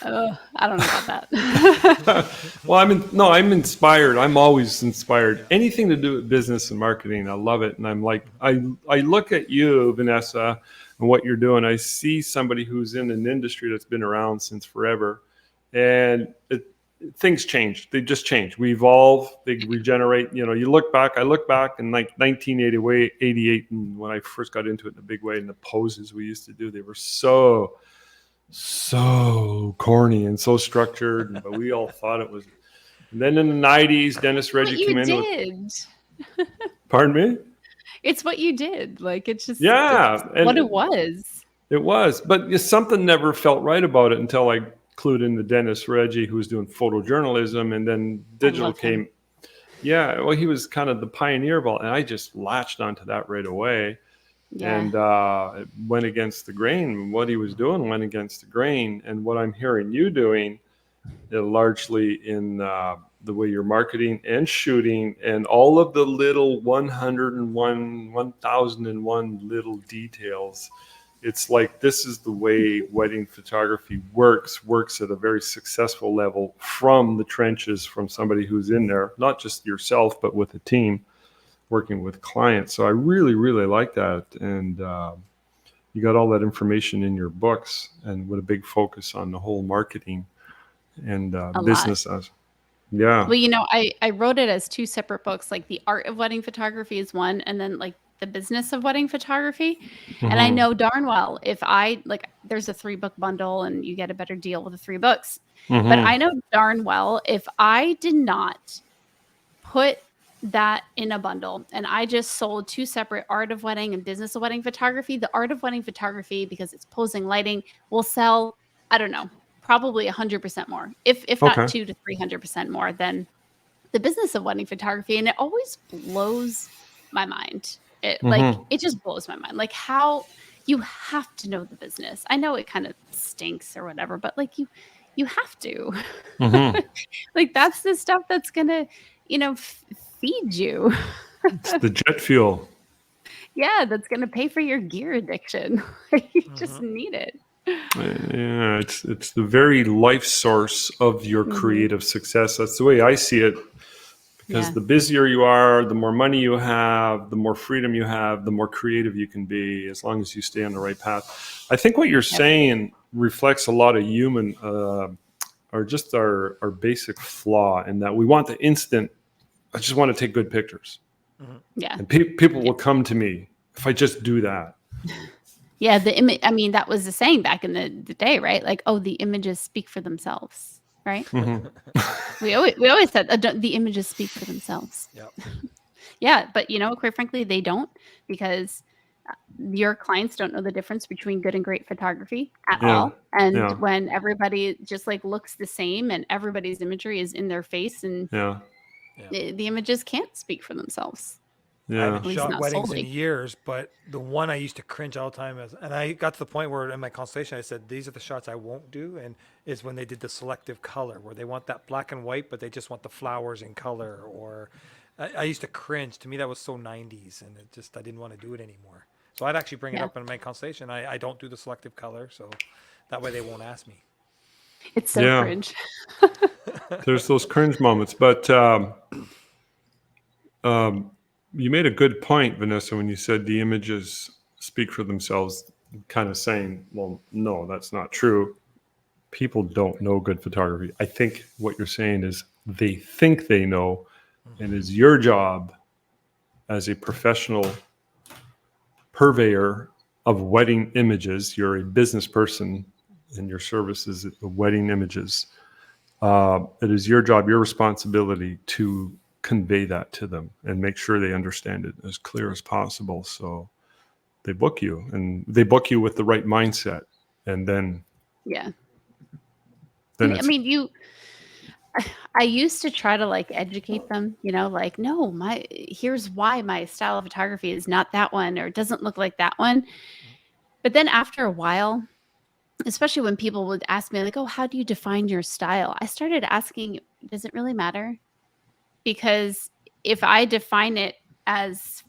Oh, I don't know about that. Well, I'm inspired. I'm always inspired. Anything to do with business and marketing, I love it. And I'm like, I look at you, Vanessa, and what you're doing. I see somebody who's in an industry that's been around since forever, and things change. They just change. We evolve. They regenerate. You look back. I look back in like 1988, and when I first got into it in a big way, and the poses we used to do, they were so corny and so structured, but we all thought it was. And then in the 90s, Dennis Reggie came in. Pardon me? It's what you did. Like, it's just it's what it was. It was, but something never felt right about it until I clued in the Dennis Reggie, who was doing photojournalism, and then digital came. Yeah, well, he was kind of the pioneer of all, and I just latched onto that right away. Yeah. And it went against the grain. What he was doing went against the grain. And what I'm hearing you doing, largely in the way you're marketing and shooting, and all of the little 1001 little details. It's like this is the way wedding photography works at a very successful level from the trenches, from somebody who's in there, not just yourself, but with a team, working with clients. So I really, really like that. And you got all that information in your books, and with a big focus on the whole marketing and business. Yeah. Well, I wrote it as two separate books, like the art of wedding photography is one, and then like the business of wedding photography. Mm-hmm. And I know darn well if there's a 3-book bundle and you get a better deal with the 3 books. Mm-hmm. But I know darn well if I did not put that in a bundle and I just sold 2 separate art of wedding and business of wedding photography, the art of wedding photography, because it's posing lighting, will sell, I don't know, probably 100% more, if not 200 to 300% more than the business of wedding photography. And it always blows my mind. Mhm. It just blows my mind. Like how you have to know the business. I know it kind of stinks or whatever, but like you have to. Mhm. Like that's the stuff that's gonna, feed you. It's the jet fuel. Yeah, that's gonna pay for your gear addiction. You just Mm-hmm. need it. Yeah, it's the very life source of your Mhm. creative success. That's the way I see it. Because Yeah. the busier you are, the more money you have, the more freedom you have, the more creative you can be, as long as you stay on the right path. I think what you're Yep. saying reflects a lot of human, or just our basic flaw in that we want the instant. I just want to take good pictures, Mm-hmm. Yeah. and people Yeah. will come to me if I just do that. Yeah, the image. I mean, that was the saying back in the day, right? Like, oh, the images speak for themselves, right? Mhm. We always said the images speak for themselves. Yep. Yeah, but quite frankly, they don't, because your clients don't know the difference between good and great photography at Yeah, all. And yeah, when everybody just like looks the same and everybody's imagery is in their face, and yeah, Yeah. the images can't speak for themselves. I yeah. haven't At least shot not weddings in solely. years, but the one I used to cringe all the time is, and I got to the point where in my consultation I said, these are the shots I won't do, and is when they did the selective color, where they want that black and white, but they just want the flowers in color. Or I used to cringe. To me, that was so 90s, and I didn't want to do it anymore. So I'd actually bring it Yeah, up in my consultation. I don't do the selective color, so that way they won't ask me. it's so Yeah. cringe. There's those cringe moments, but um, you made a good point, Vanessa, when you said the images speak for themselves, kind of saying, well, no, that's not true. People don't know good photography. I think what you're saying is they think they know, and it's your job as a professional purveyor of wedding images. You're a business person, and your service is wedding images. It is your job, your responsibility to convey that to them and make sure they understand it as clear as possible. So they book you, and they book you with the right mindset. And then Yeah. I it's, mean, I used to try to like educate them, like, no, here's why my style of photography is not that one or doesn't look like that one. But then after a while, especially when people would ask me like, oh, how do you define your style? I started asking, does it really matter? Because if I define it as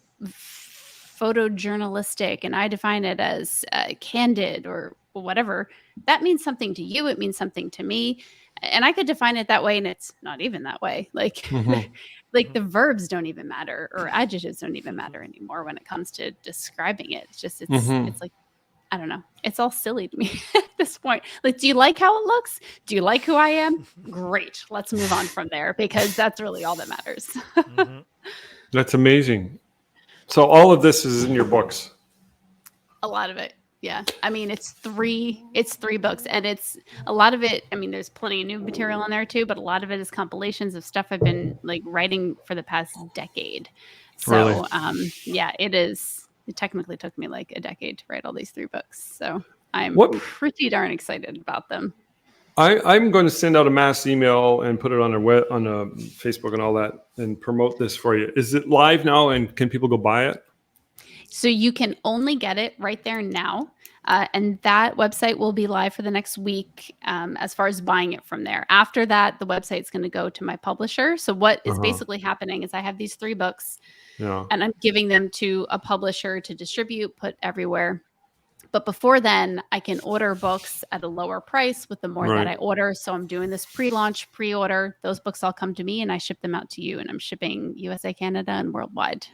photojournalistic and I define it as candid or whatever, that means something to you. It means something to me. And I could define it that way, and it's not even that way. Like, Mhm. like the verbs don't even matter, or adjectives don't even matter anymore when it comes to describing it. It's just, Mhm. it's like, I don't know. It's all silly to me at this point. Like, do you like how it looks? Do you like who I am? Great. Let's move on from there, because that's really all that matters. Mm-hmm. That's amazing. So all of this is in your books. A lot of it. Yeah. I mean, it's three books, and it's a lot of it. I mean, there's plenty of new material on there too, but a lot of it is compilations of stuff I've been like writing for the past decade. Really? So, yeah, it is. It technically took me like a decade to write all these 3 books. So I'm What pretty darn excited about them. I'm going to send out a mass email and put it on Facebook and all that, and promote this for you. Is it live now, and can people go buy it? So you can only get it right there now. And that website will be live for the next week, as far as buying it from there. After that, the website's going to go to my publisher. So what is Uh-huh. basically happening is I have these 3 books, Yeah. and I'm giving them to a publisher to distribute, put everywhere. But before then, I can order books at a lower price with the more that Right. I order. So I'm doing this pre-launch, pre-order. Those books all come to me, and I ship them out to you. And I'm shipping USA, Canada, and worldwide.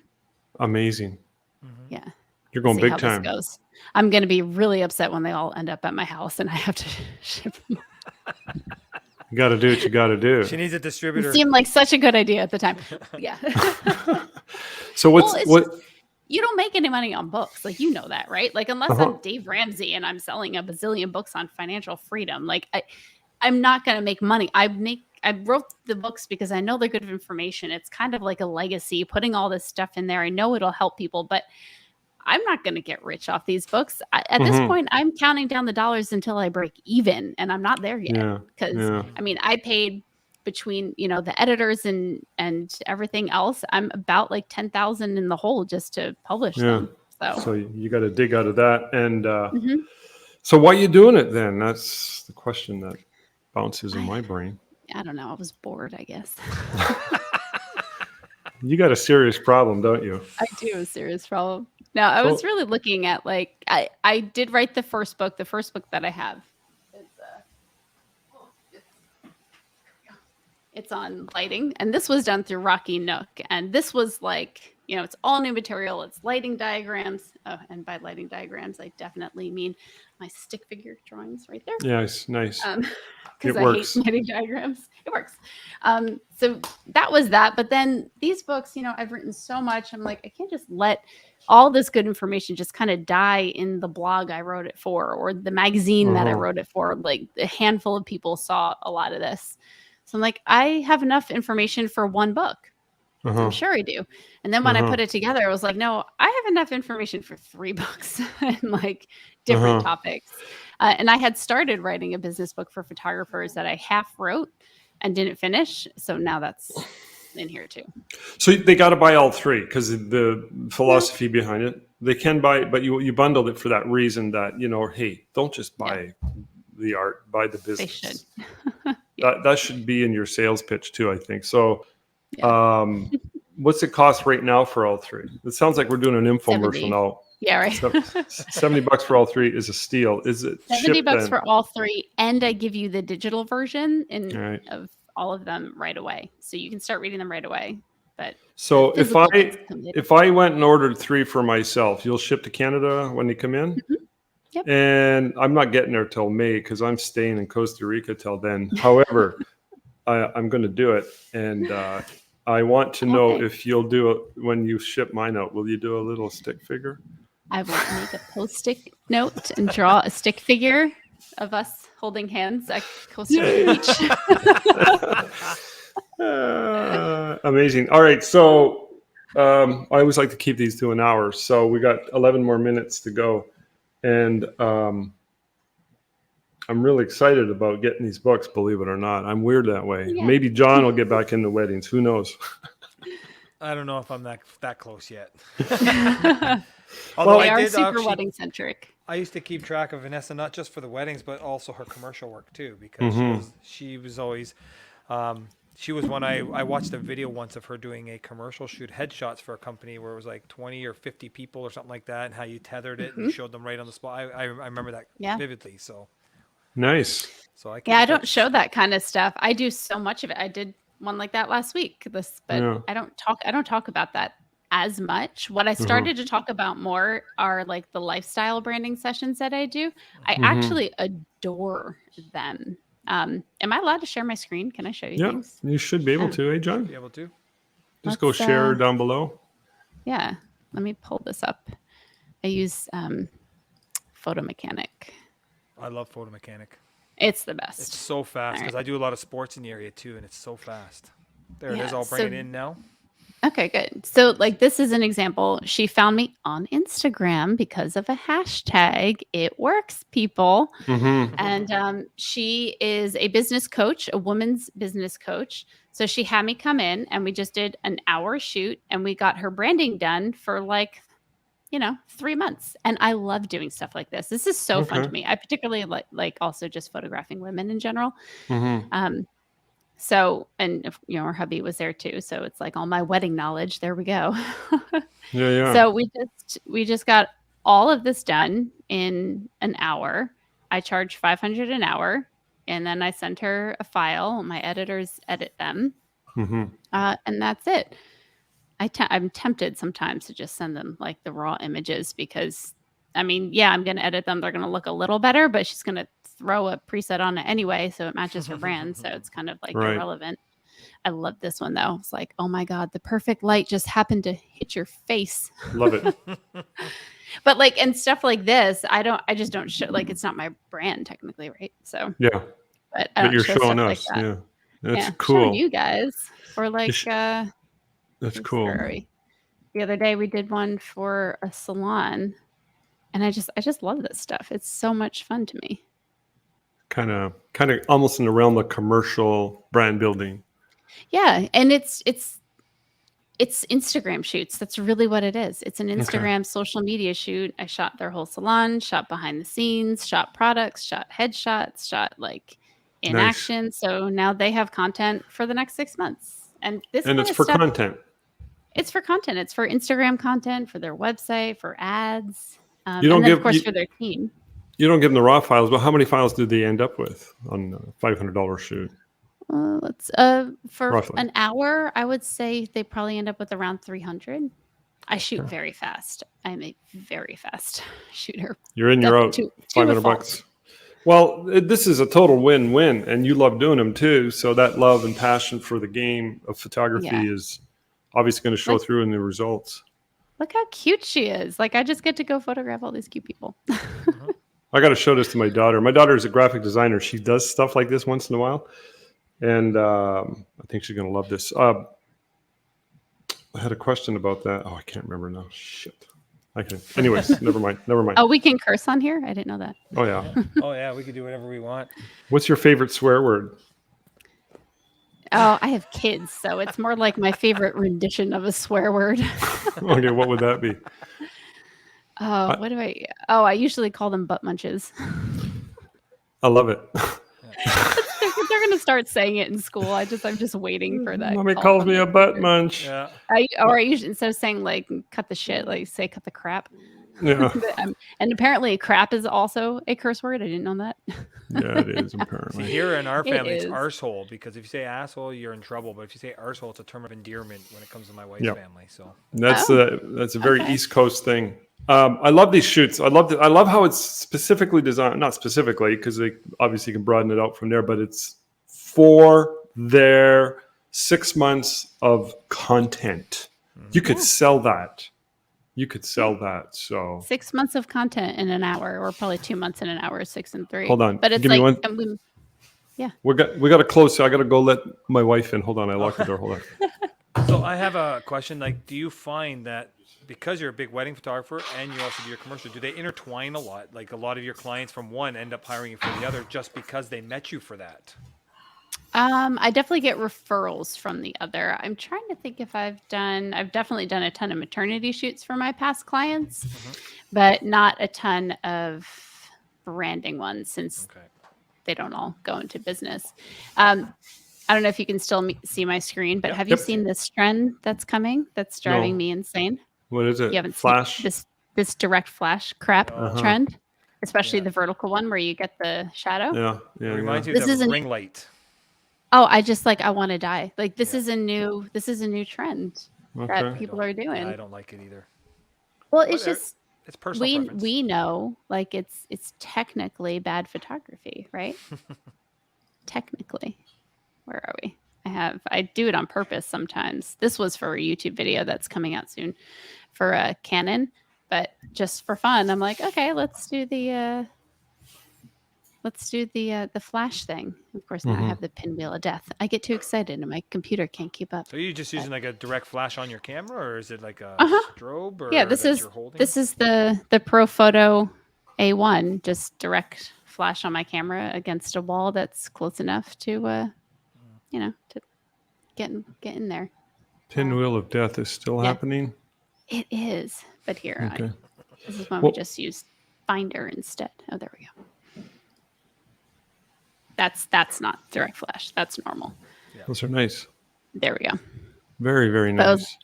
Amazing. Mm-hmm. Yeah. You're We'll going see big how this time. goes. I'm going to be really upset when they all end up at my house and I have to ship them. You got to do what you got to do. She needs a It distributor. seemed like such a good idea at the time. Yeah. So Well, what? you don't make any money on books. Like, you know that, right? Like, unless Uh-huh. I'm Dave Ramsey and I'm selling a bazillion books on financial freedom, like I'm not going to make money. I wrote the books because I know they're good information. It's kind of like a legacy, putting all this stuff in there. I know it'll help people, but I'm not going to get rich off these books. At this Mhm. point, I'm counting down the dollars until I break even, and I'm not there yet. Yeah. Because Yeah. I mean, I paid between, the editors and everything else, I'm about like 10,000 in the hole just to publish them. So you got to dig out of that. And Mhm. so why are you doing it then? That's the question that bounces in my brain. I don't know. I was bored, I guess. You got a serious problem, don't you? I do have a serious problem. No, I was really looking at like I did write the first book. The first book that I have is it's on lighting, and this was done through Rocky Nook, and this was like, it's all new material. It's lighting diagrams. Oh, and by lighting diagrams, I definitely mean my stick figure drawings right there. Yeah, it's nice. Because I hate lighting diagrams. It works. So that was that. But then these books, I've written so much. I'm like, I can't just let all this good information just kind of die in the blog I wrote it for, or the magazine that I wrote it for. Like a handful of people saw a lot of this. So I'm like, I have enough information for one book. I'm sure I do. And then when I put it together, I was like, no, I have enough information for 3 books and like different topics. And I had started writing a business book for photographers that I half wrote and didn't finish. So now that's in here too. So they got to buy all 3 because the philosophy behind it. They can buy it, but you bundled it for that reason that, hey, don't just buy the art, buy the business. They should. That should be in your sales pitch too, I think. So what's it cost right now for all 3? It sounds like we're doing an infomercial 70. now. Yeah, right. $70 for all 3 is a steal. Is it $70 for all 3, and I give you the digital version of all of them right away, so you can start reading them right away. But so if I went and ordered 3 for myself, you'll ship to Canada when they come in. Mm-hmm. Yep. And I'm not getting there till May because I'm staying in Costa Rica till then. However, I'm going to do it, and I want to know if you'll do it when you ship mine out. Will you do a little stick figure? I will make a post-it note and draw a stick figure of us holding hands at Costa Rica Beach. Amazing. All right, so I always like to keep these to an hour, so we got 11 more minutes to go, and I'm really excited about getting these books, believe it or not. I'm weird that way. Yeah. Maybe John will get back into weddings. Who knows? I don't know if I'm that close yet. Although they are super wedding centric. I used to keep track of Vanessa, not just for the weddings, but also her commercial work too, because she was always, she was one I watched a video once of her doing a commercial shoot, headshots for a company where it was like 20 or 50 people or something like that, and how you tethered it and you showed them right on the spot. I remember that vividly. So nice. So I don't show that kind of stuff. I do so much of it. I did one like that last week. But I don't talk about that as much. What I started to talk about more are like the lifestyle branding sessions that I do. I actually adore them. Am I allowed to share my screen? Can I show you things? You should be able to, John? Be able to. Just go share down below. Yeah. Let me pull this up. I use Photo Mechanic. I love Photo Mechanic. It's the best. It's so fast because I do a lot of sports in the area too, and it's so fast. There it is. I'll bring it in now. Okay, good. So like this is an example. She found me on Instagram because of a hashtag. It works, people. And she is a business coach, a woman's business coach. So she had me come in and we just did an hour shoot and we got her branding done for like, 3 months. And I love doing stuff like this. This is so fun to me. I particularly like also just photographing women in general. So, and if, her hubby was there too. So it's like all my wedding knowledge. There we go. Yeah. So we just got all of this done in an hour. I charge $500 an hour, and then I send her a file. My editors edit them, and that's it. I'm tempted sometimes to just send them like the raw images because, I'm going to edit them. They're going to look a little better, but she's going to throw a preset on it anyway, so it matches her brand. So it's kind of like irrelevant. I love this one though. It's like, oh my God, the perfect light just happened to hit your face. Love it. But like, and stuff like this, I just don't show, like, it's not my brand technically, right? So yeah, but you're showing us. Like that. That's cool. Showing you guys, or like, that's cool. The other day we did one for a salon, and I just love this stuff. It's so much fun to me. kind of almost in the realm of commercial brand building. Yeah, and it's Instagram shoots. That's really what it is. It's an Instagram social media shoot. I shot their whole salon, shot behind the scenes, shot products, shot headshots, shot like in Nice. action. So now they have content for the next 6 months. And this And kind it's of for stuff, content. it's for content. It's for Instagram content, for their website, for ads, You don't and then give- of course you- for their team. You don't give them the raw files, but how many files do they end up with on a $500 shoot? Let's for Roughly. an hour, I would say they probably end up with around 300. I shoot very fast. I'm a very fast shooter. You're in, you're out. To a $500 fault. bucks. Well, this is a total win-win, and you love doing them too. So that love and passion for the game of photography Yeah. is obviously going to show Like- through in the results. Look how cute she is. Like I just get to go photograph all these cute people. I got to show this to my daughter. My daughter is a graphic designer. She does stuff like this once in a while, and I think she's going to love this. I had a question about that. Oh, I can't remember now. Shit. Anyways, never mind. Oh, we can curse on here? I didn't know that. Oh yeah. Oh yeah, we can do whatever we want. What's your favorite swear word? Oh, I have kids, so it's more like my favorite rendition of a swear word. Okay, what would that be? Oh, what do I? Oh, I usually call them butt munches. I love it. They're gonna start saying it in school. I'm just waiting for that. Mommy call calls from me a them. butt munch. Yeah. I usually, instead of saying like cut the shit, like say cut the crap. Yeah, And apparently crap is also a curse word. I didn't know that. yeah, it is See, apparently. here in our It family, it's is. arsehole, because if you say asshole, you're in trouble. But if you say arsehole, it's a term of endearment when it comes to my wife's Yep. family. So That's Oh, that's a very okay. East Coast thing. I love these shoots. I love how it's specifically designed. Not specifically, because they obviously can broaden it out from there, but it's for their 6 months of content. You could Yeah. sell that. You could sell that. So 6 months of content in an hour, or probably 2 months in an hour, 6 and 3. Hold on. But it's Give me like, one- and we got to close. So I got to go let my wife in. Hold on, I locked the door. Hold on. So I have a question. Like, do you find that because you're a big wedding photographer and you also do your commercial, do they intertwine a lot? Like a lot of your clients from one end up hiring you for the other just because they met you for that? I definitely get referrals from the other. I'm trying to think if I've definitely done a ton of maternity shoots for my past clients, but not a ton of branding ones since Okay. they don't all go into business. I don't know if you can still see my screen, but Yep. have you Yep. seen this trend that's coming that's driving No. me insane? What is it? You haven't Flash. seen this direct flash crap Uh-huh. trend, especially Yeah. the vertical one where you get the shadow. Yeah, It yeah. reminds yeah. me This of is the an- ring light. Oh, I want to die. Like this Yeah. is a new trend that Okay. people are doing. I don't like it either. Well, it's Whatever. just It's personal preference. we know like it's technically bad photography, right? Technically. Where are we? I do it on purpose sometimes. This was for a YouTube video that's coming out soon for a Canon, but just for fun, I'm like, okay, let's do the flash thing. Of course, now I have the pinwheel of death. I get too excited and my computer can't keep up. So are you just using like a direct flash on your camera, or is it like a strobe? Or Yeah, this that is you're holding? the Profoto A1, just direct flash on my camera against a wall that's close enough to to get in there. Pinwheel of death is still Yeah. happening. It is, but here Okay. this is when Well- we just use Finder instead. Oh, there we go. That's not direct flash. That's normal. Those are nice. There we go. Very, very Those- nice.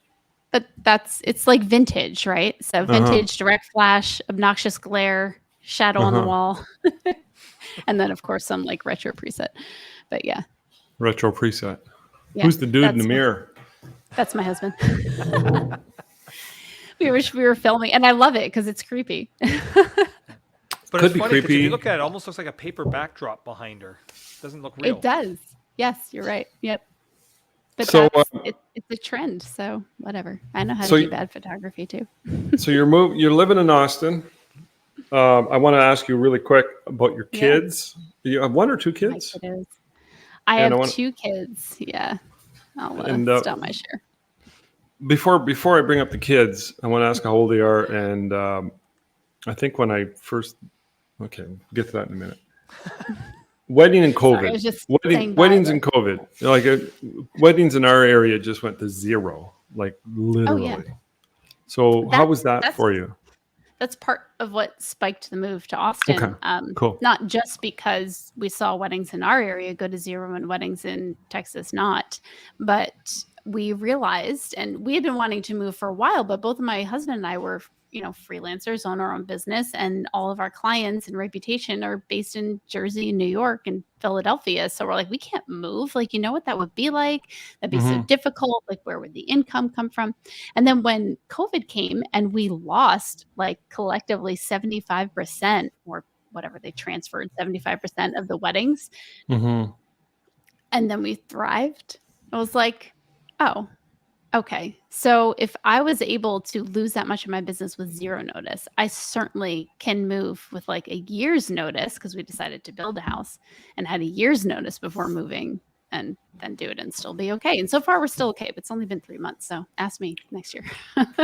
But it's like vintage, right? So vintage, direct flash, obnoxious glare, shadow on the wall, and then of course some like retro preset. But yeah, Retro preset. yeah, Who's the dude in the that's- mirror? That's my husband. we were filming, and I love it because it's creepy. But Could it's be funny 'cause if creepy. you look at it, it almost looks like a paper backdrop behind her. Doesn't look real. It does. Yes, you're right. Yep. But So, it's a trend. So whatever. I know how So to you- do bad photography too. So you're living in Austin. I want to ask you really quick about your Yeah. kids. You have one or two My kids? kiddos. I And I have wanna- 2 kids. Yeah. I'll And, stop my share. Before I bring up the kids, I want to ask how old they are. And I think when I first, okay, we'll get to that in a minute. wedding and Sorry, I COVID. was just saying bye, Weddings but- and COVID. Like weddings in our area just went to zero, like literally. yeah. So how was that That's for you? that's part of what spiked the move to Austin. Okay, cool. Not just because we saw weddings in our area go to zero and weddings in Texas not, but we realized, and we had been wanting to move for a while, but both my husband and I were, freelancers on our own business, and all of our clients and reputation are based in Jersey and New York and Philadelphia. So we're like, we can't move. Like, you know what that would be like? That'd be so difficult. Like, where would the income come from? And then when COVID came and we lost like collectively 75% or whatever they transferred 75% of the weddings, Mm-hmm. and then we thrived, I was like, oh, okay. So if I was able to lose that much of my business with zero notice, I certainly can move with like a year's notice, because we decided to build a house and had a year's notice before moving, and then do it and still be okay. And so far we're still okay, but it's only been 3 months. So ask me next year.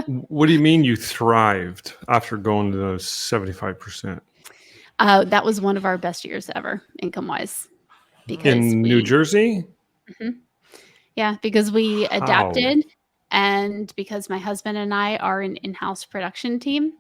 What do you mean you thrived after going to 75%? That was one of our best years ever, income wise, because In New Jersey? Yeah, because we How? adapted, and because my husband and I are an in-house production team,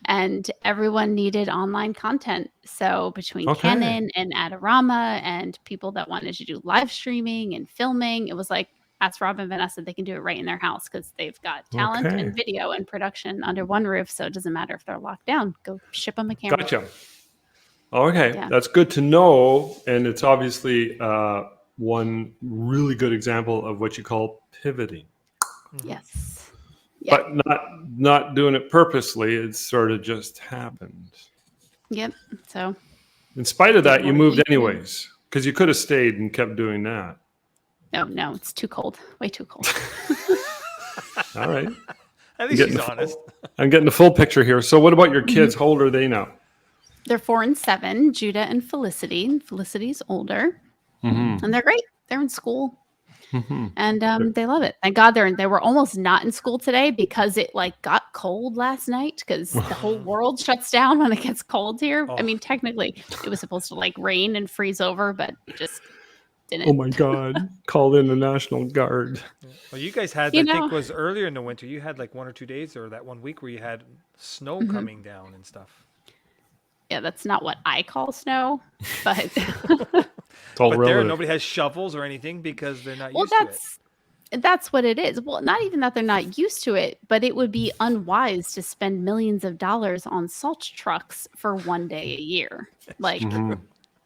and everyone needed online content. So between Okay. Canon and Adorama and people that wanted to do live streaming and filming, it was like, ask Rob and Vanessa, they can do it right in their house because they've got talent Okay. and video and production under one roof. So it doesn't matter if they're locked down. Go ship them a camera. Gotcha. Okay, Yeah. that's good to know. And it's obviously one really good example of what you call pivoting. Yes. Yeah. But not doing it purposely. It sort of just happened. Yep. So In spite of that, you moved Mhm. anyways, because you could have stayed and kept doing that. no, it's too cold. Way too cold. All right. At least she's honest. I'm getting the full picture here. So what about your kids? How old are they now? They're 4 and 7, Judah and Felicity. Felicity's older, and they're great. They're in school, and they love it. Thank God they were almost not in school today because it like got cold last night, because the whole world shuts down when it gets cold here. I mean, technically it was supposed to like rain and freeze over, but just didn't. Oh my God. Called in the National Guard. Well, you guys had, I think, was earlier in the winter. You had like 1 or 2 days, or that 1 week where you had snow coming down and stuff. Yeah, that's not what I call snow, but It's all But there, relative. nobody has shovels or anything because they're not well, used to it. that's what it is. Well, not even that they're not used to it, but it would be unwise to spend millions of dollars on salt trucks for 1 day a year. Like,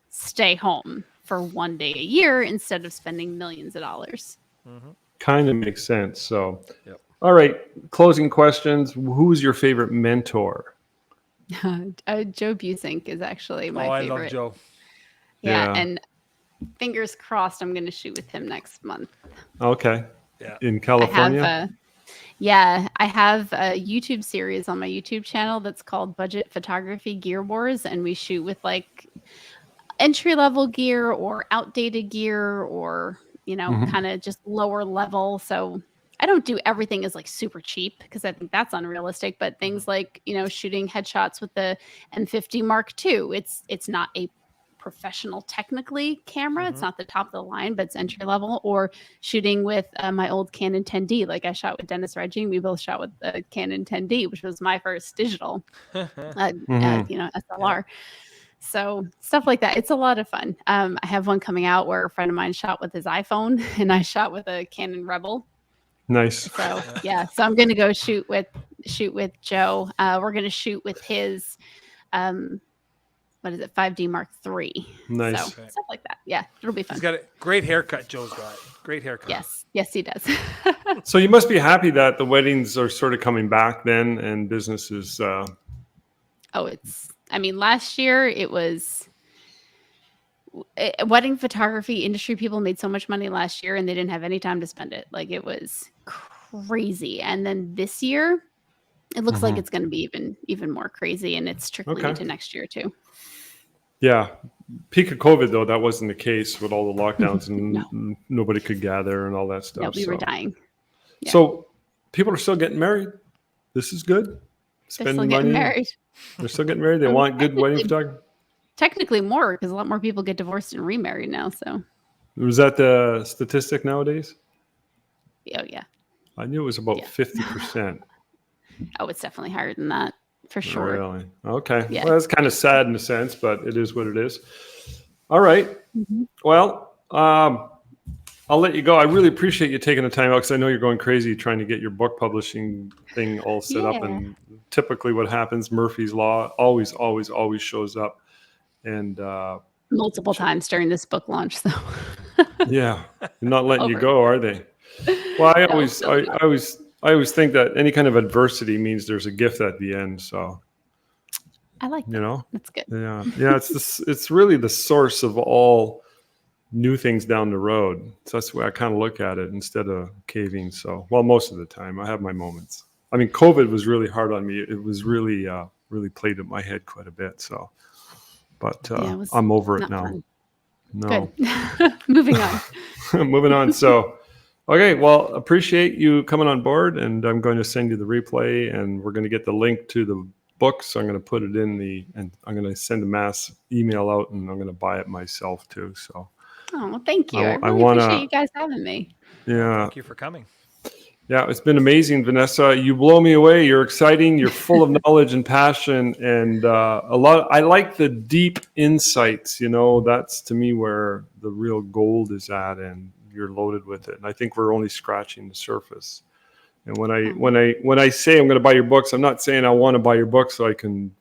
stay home for 1 day a year instead of spending millions of dollars. Kind of makes sense. So, Yep. all right. Closing questions. Who's your favorite mentor? Joe Busink is actually my I favorite. love Joe. Yeah, Yeah. and fingers crossed, I'm going to shoot with him next month. Okay. Yeah. In California? I have a YouTube series on my YouTube channel that's called Budget Photography Gear Wars, and we shoot with like entry level gear or outdated gear, or kind of just lower level. So I don't do everything as like super cheap, because I think that's unrealistic, but things like shooting headshots with the M50 Mark II, it's not a professional technically camera. It's not the top of the line, but it's entry level. Or shooting with my old Canon 10D, like I shot with Dennis Reggie. We both shot with the Canon 10D, which was my first digital SLR. So stuff like that. It's a lot of fun. I have one coming out where a friend of mine shot with his iPhone, and I shot with a Canon Rebel. Nice. So yeah, so I'm gonna go shoot with Joe. We're gonna shoot with his 5D Mark III. Nice. So stuff like that. Yeah, it'll be fun. He's got a great haircut. Joe's got great haircut. Yes, he does. So you must be happy that the weddings are sort of coming back then, and business is. Last year it was. Wedding photography industry people made so much money last year, and they didn't have any time to spend it. Like, it was crazy. And then this year, it looks like it's going to be even more crazy, and it's trickling into next year too. Yeah. Peak of COVID, though, that wasn't the case with all the lockdowns and nobody could gather and all that stuff. No, we were dying. Yeah. So people are still getting married. This is good. They're still getting married. They're still getting married. They want good wedding photography. technically more because a lot more people get divorced and remarried now. So, Was that the statistic nowadays? oh yeah, I knew it was about Yeah. 50%. oh, it's definitely higher than that for sure. Really? Okay. Yeah. Well, that's kind of sad in a sense, but it is what it is. All right. Mhm. Well, I'll let you go. I really appreciate you taking the time out because I know you're going crazy trying to get your book publishing thing all set up. Yeah. And typically what happens, Murphy's Law always, always, always shows up. And Multiple times during this book launch, so yeah, not letting you Over. go, are they? Well, I No, always, still I, not. I always think that any kind of adversity means there's a gift at the end. So, I like that. you know, That's good. yeah, it's really the source of all new things down the road. So that's the way I kind of look at it instead of caving. So, well, most of the time I have my moments. I mean, COVID was really hard on me. It was really, really played at my head quite a bit. So, but Yeah, it was I'm over it not now. fun. No, Good. Moving on. moving on. So, okay, well, appreciate you coming on board, and I'm going to send you the replay, and we're going to get the link to the book. So I'm going to put it and I'm going to send a mass email out, and I'm going to buy it myself too. So. Oh, well, thank you. I I really wanna- appreciate you guys having me. Yeah. Thank you for coming. Yeah, it's been amazing, Vanessa. You blow me away. You're exciting. You're full of knowledge and passion, and I like the deep insights. You know, that's to me where the real gold is at, and you're loaded with it. And I think we're only scratching the surface. And when I say I'm going to buy your books, I'm not saying I want to buy your book so I can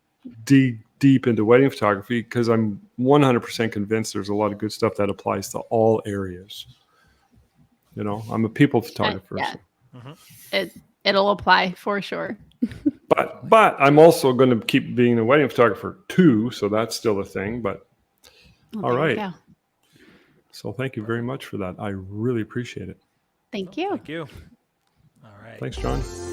dig deep into wedding photography, because I'm 100% convinced there's a lot of good stuff that applies to all areas. You know, I'm a people photographer. Yeah. Mm-hmm. It'll apply for sure. But I'm also going to keep being a wedding photographer too, so that's still a thing. But Well, all there you right. go. So thank you very much for that. I really appreciate it. Thank you. Thank you. All right. Thanks, John.